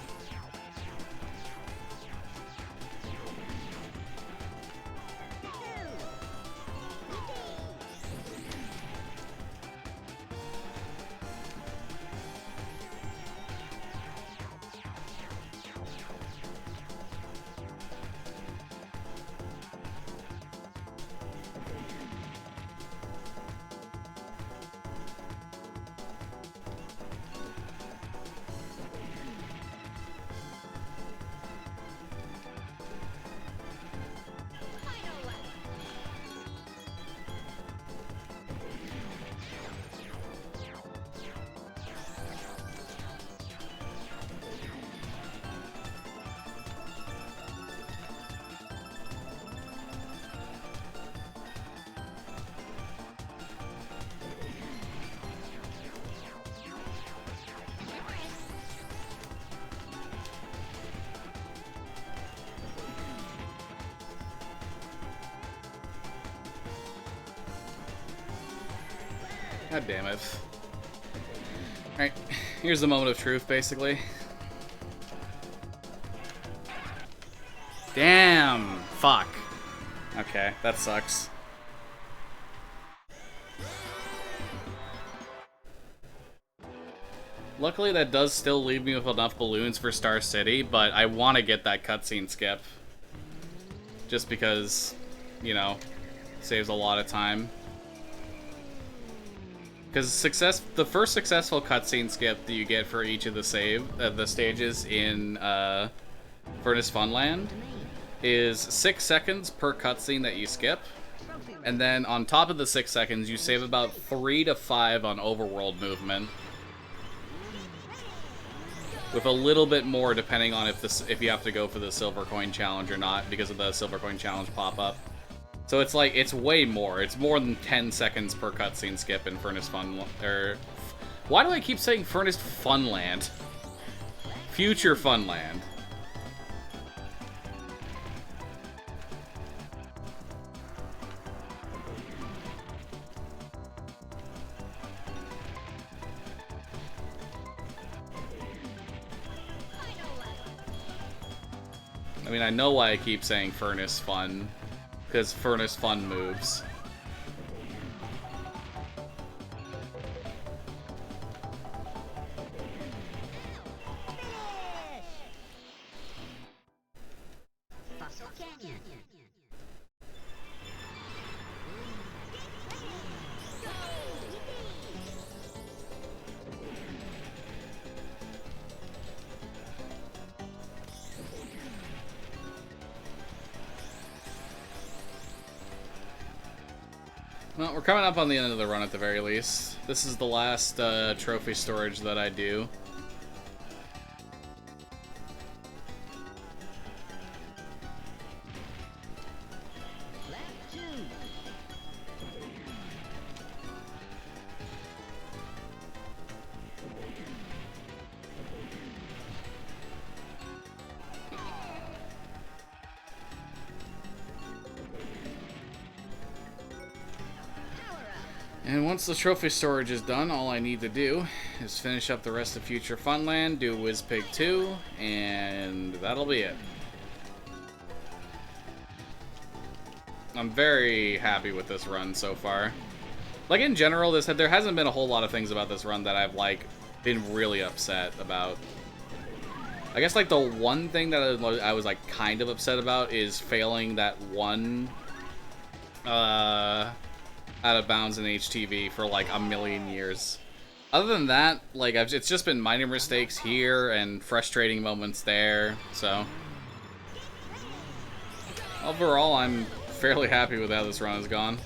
God damn it. Alright, here's the moment of truth, basically. Damn! Fuck. Okay, that sucks. Luckily, that does still leave me with enough balloons for Star City, but I want to get that cutscene skip. Just because, you know, saves a lot of time. Because the first successful cutscene skip that you get for each of the stages in Furnace Funland is 6 seconds per cutscene that you skip, and then on top of the 6 seconds, you save about 3 to 5 on overworld movement, with a little bit more depending on if you have to go for the silver coin challenge or not because of the silver coin challenge pop-up. So it's like, it's way more. It's more than 10 seconds per cutscene skip in Furnace Fun... why do I keep saying Furnace Funland? Future Funland. I mean, I know why I keep saying Furnace Fun. Because Furnace Fun moves. Well, we're coming up on the end of the run at the very least. This is the last trophy storage that I do. And once the trophy storage is done, all I need to do is finish up the rest of Future Funland, do Wizpig 2, and that'll be it. I'm very happy with this run so far. Like, in general, there hasn't been a whole lot of things about this run that I've, like, been really upset about. I guess, like, the one thing that I was like, kind of upset about is failing that one, out of bounds in HTV for like a million years. Other than that, like, it's just been minor mistakes here and frustrating moments there, so overall I'm fairly happy with how this run has gone.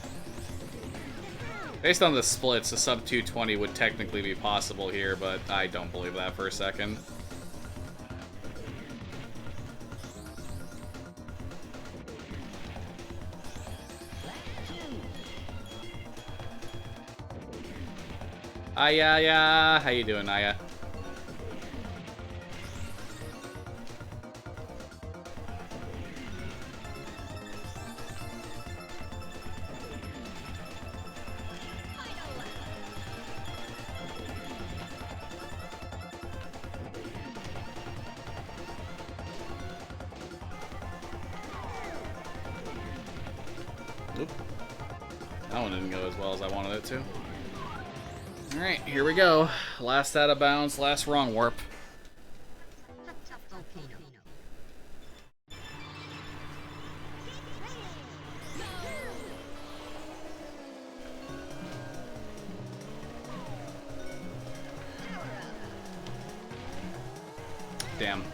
Based on the splits, a sub 220 would technically be possible here, but I don't believe that for a second. Aya, how you doing, Aya? Oop. That one didn't go as well as I wanted it to. Alright, here we go. Last out of bounds, last wrong warp. Damn.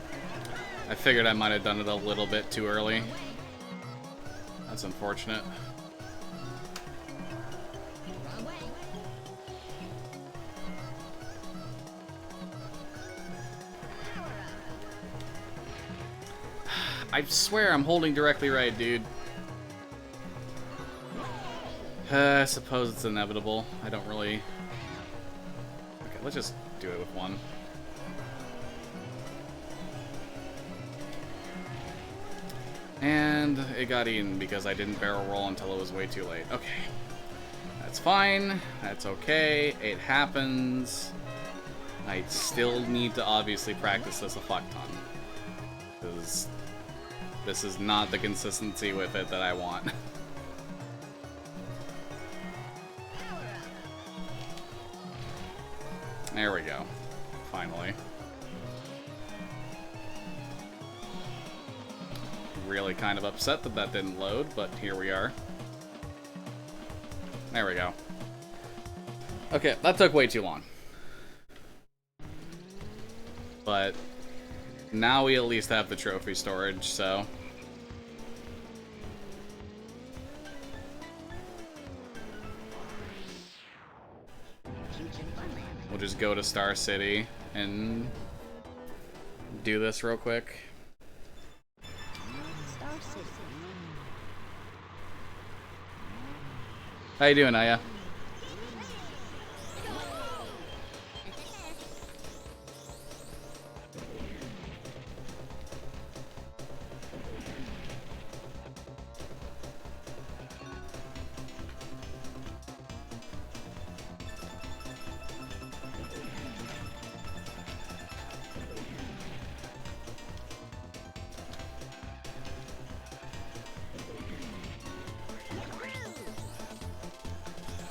I figured I might have done it a little bit too early. That's unfortunate. I swear I'm holding directly right, dude. I suppose it's inevitable. I don't really... Okay, let's just do it with one. And it got eaten because I didn't barrel roll until it was way too late. Okay. That's fine. That's okay. It happens. I still need to obviously practice this a fuck ton. Because this is not the consistency with it that I want. There we go. Finally. Really kind of upset that that didn't load, but here we are. There we go. Okay, that took way too long. But now we at least have the trophy storage, so... we'll just go to Star City and do this real quick. Star City. How you doing, Aya?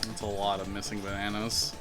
That's a lot of missing bananas.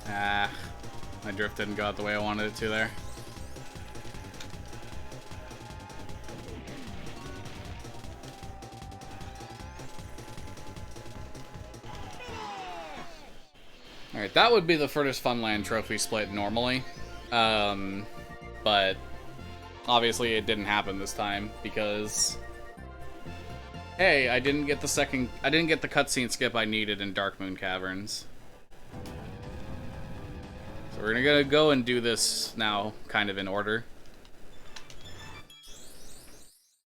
Ah, my drift didn't go out the way I wanted it to there. Alright, that would be the furthest Funland trophy split normally. But obviously it didn't happen this time because... hey, I didn't get the cutscene skip I needed in Darkmoon Caverns. So we're gonna go and do this now, kind of in order.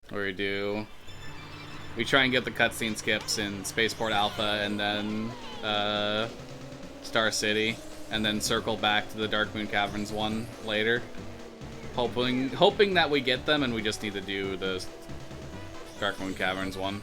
Where we try and get the cutscene skips in Spaceport Alpha and then Star City, and then circle back to the Darkmoon Caverns one later. Hoping that we get them and we just need to do the Darkmoon Caverns one.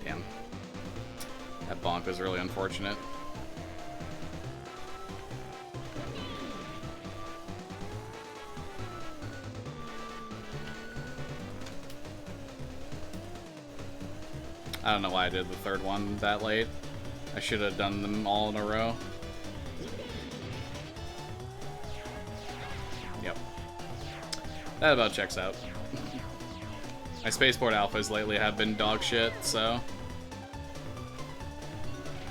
Damn. That bonk was really unfortunate. I don't know why I did the third one that late. I should have done them all in a row. Yep. That about checks out. My Spaceport Alphas lately have been dog shit, so...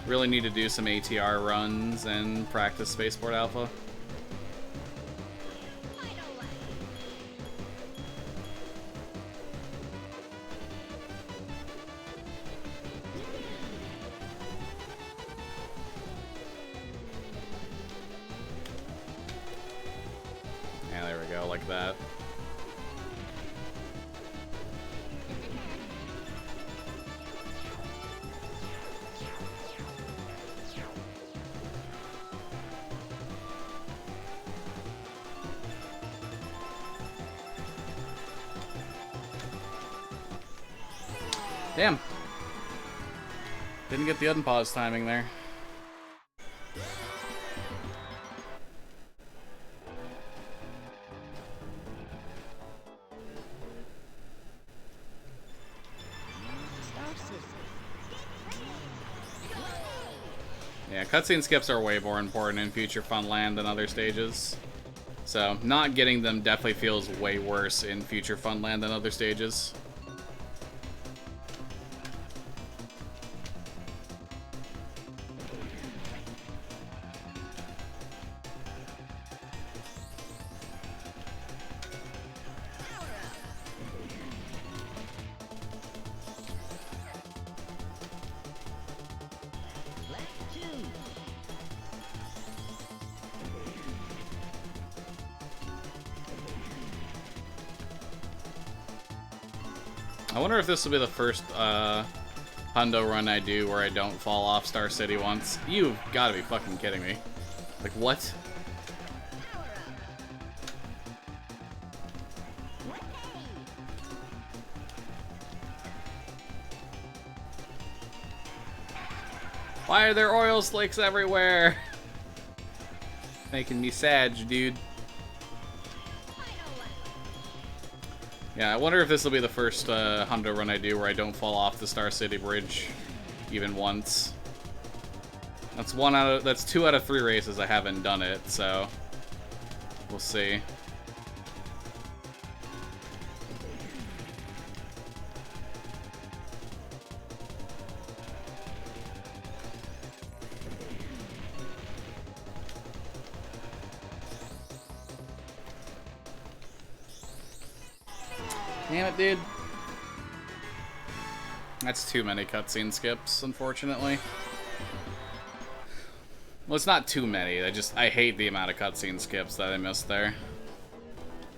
really need to do some ATR runs and practice Spaceport Alpha. Yeah, there we go, like that. Damn. Didn't get the unpause timing there. Yeah, cutscene skips are way more important in Future Funland than other stages. So, not getting them definitely feels way worse in Future Funland than other stages. I wonder if this will be the first Hundo run I do where I don't fall off Star City once. You've got to be fucking kidding me. Like, what? Why are there oil slicks everywhere? Making me sad, dude. Yeah, I wonder if this will be the first Hundo run I do where I don't fall off the Star City Bridge even once. That's 2 out of 3 races I haven't done it, so we'll see. Damn it, dude. That's too many cutscene skips, unfortunately. Well, it's not too many. I hate the amount of cutscene skips that I missed there.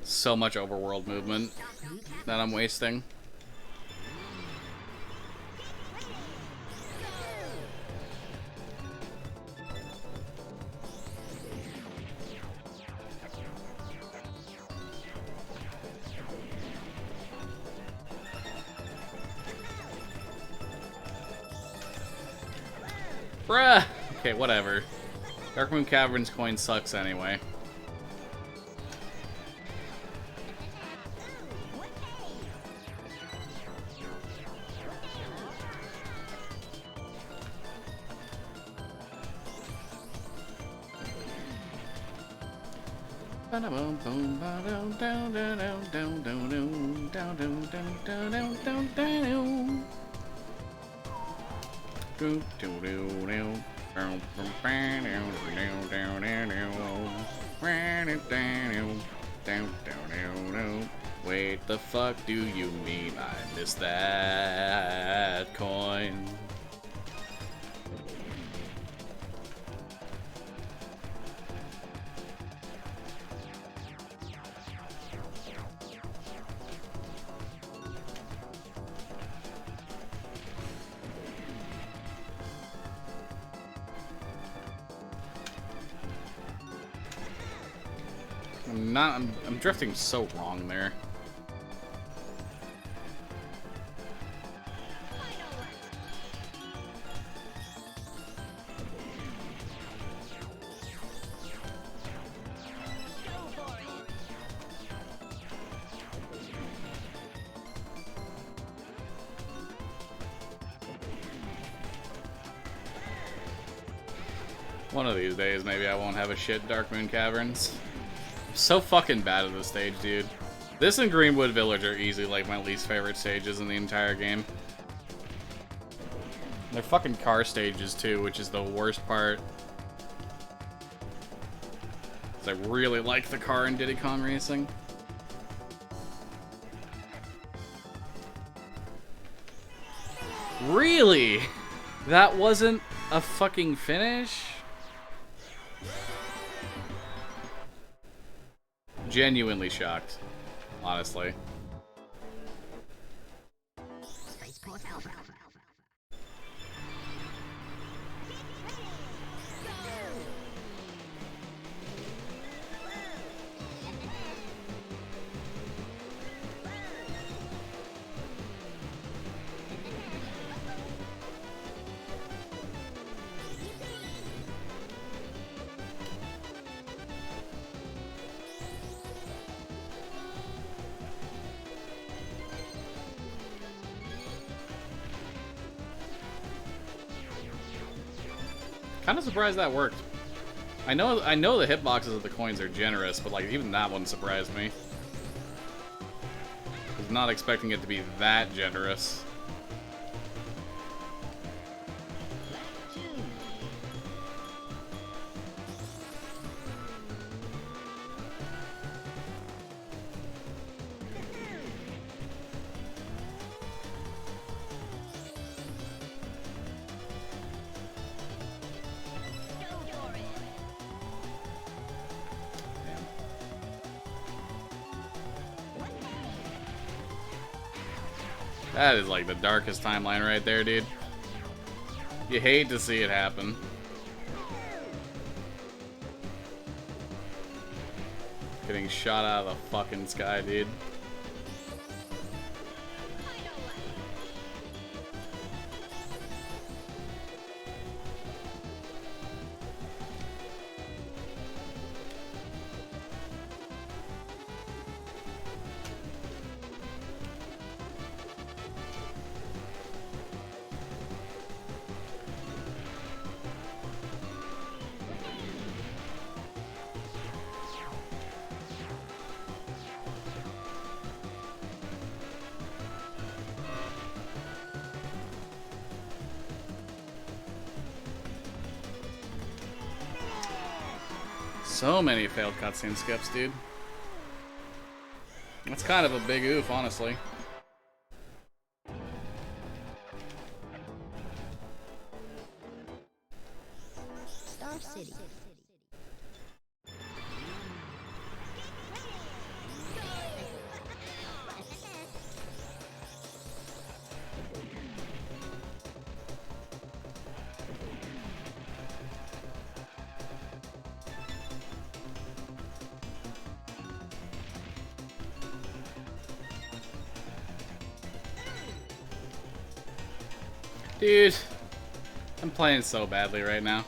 So much overworld movement that I'm wasting. Bruh! Okay, whatever. Darkmoon Caverns coin sucks anyway. Wait, the fuck do you mean I missed that coin? I'm drifting so wrong there. One of these days, maybe I won't have a shit Darkmoon Caverns. I'm so fucking bad at this stage, dude. This and Greenwood Village are easily like my least favorite stages in the entire game. They're fucking car stages too, which is the worst part. 'Cause I really like the car in Diddy Kong Racing. Really? That wasn't a fucking finish? Genuinely shocked, honestly. Kind of surprised that worked. I know the hitboxes of the coins are generous, but like even that one surprised me. I was not expecting it to be that generous. That is like the darkest timeline right there, dude. You hate to see it happen. Getting shot out of the fucking sky, dude. So many failed cutscene skips, dude. That's kind of a big oof, honestly. Star City. Dude, I'm playing so badly right now.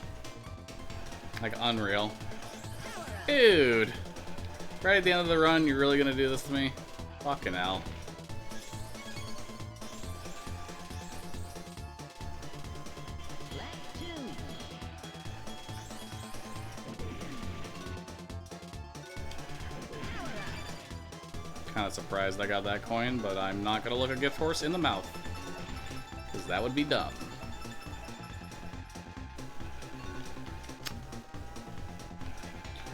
Like, unreal. Dude! Right at the end of the run, you're really gonna do this to me? Fucking hell. Kinda surprised I got that coin, but I'm not gonna look a gift horse in the mouth. Because that would be dumb.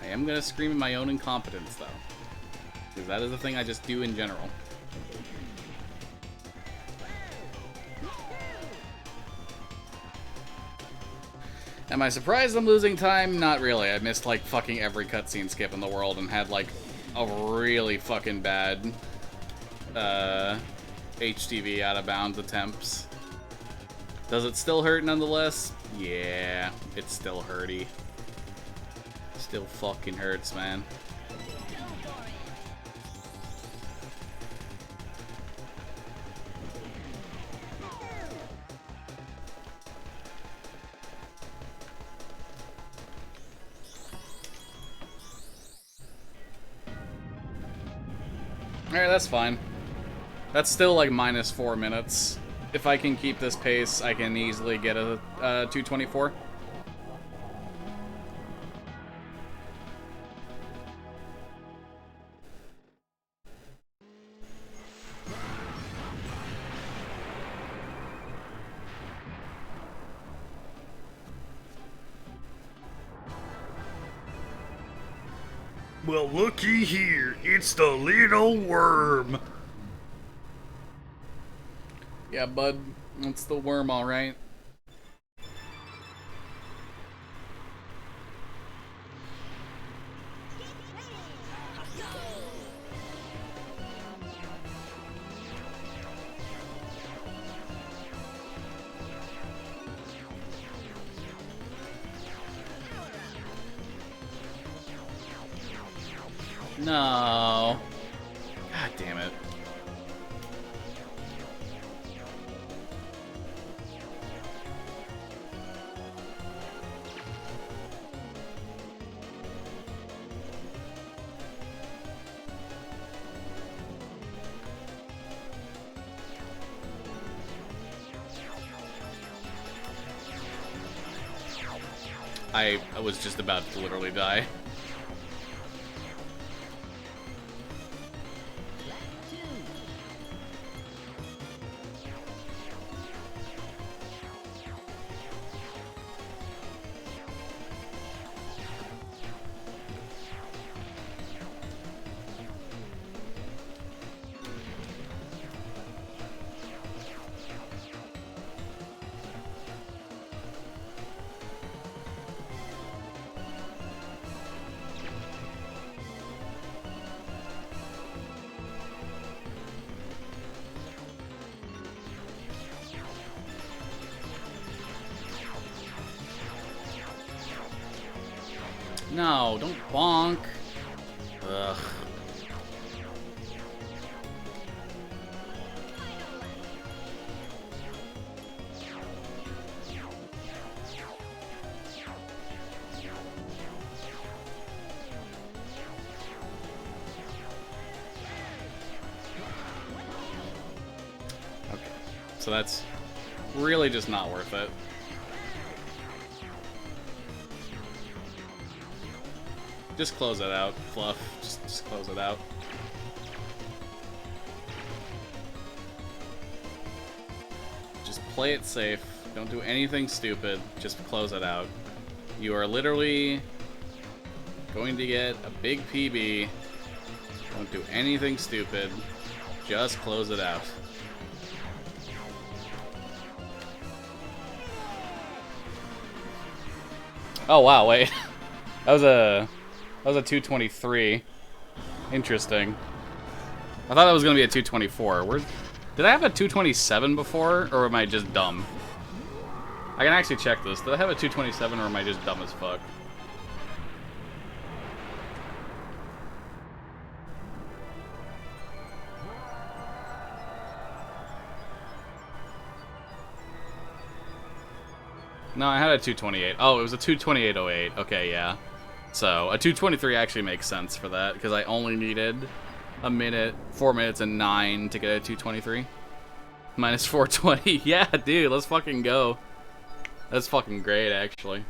I am gonna scream in my own incompetence, though. Because that is the thing I just do in general. Am I surprised I'm losing time? Not really. I missed, like, fucking every cutscene skip in the world and had, like, a really fucking bad, HTV out of bounds attempts. Does it still hurt nonetheless? Yeah, it's still hurty. Still fucking hurts, man. Alright, that's fine. That's still like minus 4 minutes. If I can keep this pace, I can easily get a 224. Well, looky here, it's the little worm. Yeah, bud. It's the worm, alright. No. God damn it. I was just about to literally die. No, don't bonk. Ugh. Okay, so that's really just not worth it. Just close it out, Fluff. Just close it out. Just play it safe. Don't do anything stupid. Just close it out. You are literally going to get a big PB. Don't do anything stupid. Just close it out. Oh wow, wait. That was a 223. Interesting. I thought that was gonna be a 224. Did I have a 227 before, or am I just dumb? I can actually check this. Did I have a 227, or am I just dumb as fuck? No, I had a 228. Oh, it was a 228.08. Okay, yeah. So, a 223 actually makes sense for that, because I only needed a minute, 4 minutes, and 9 to get a 223. Minus 420. Yeah, dude, let's fucking go. That's fucking great, actually.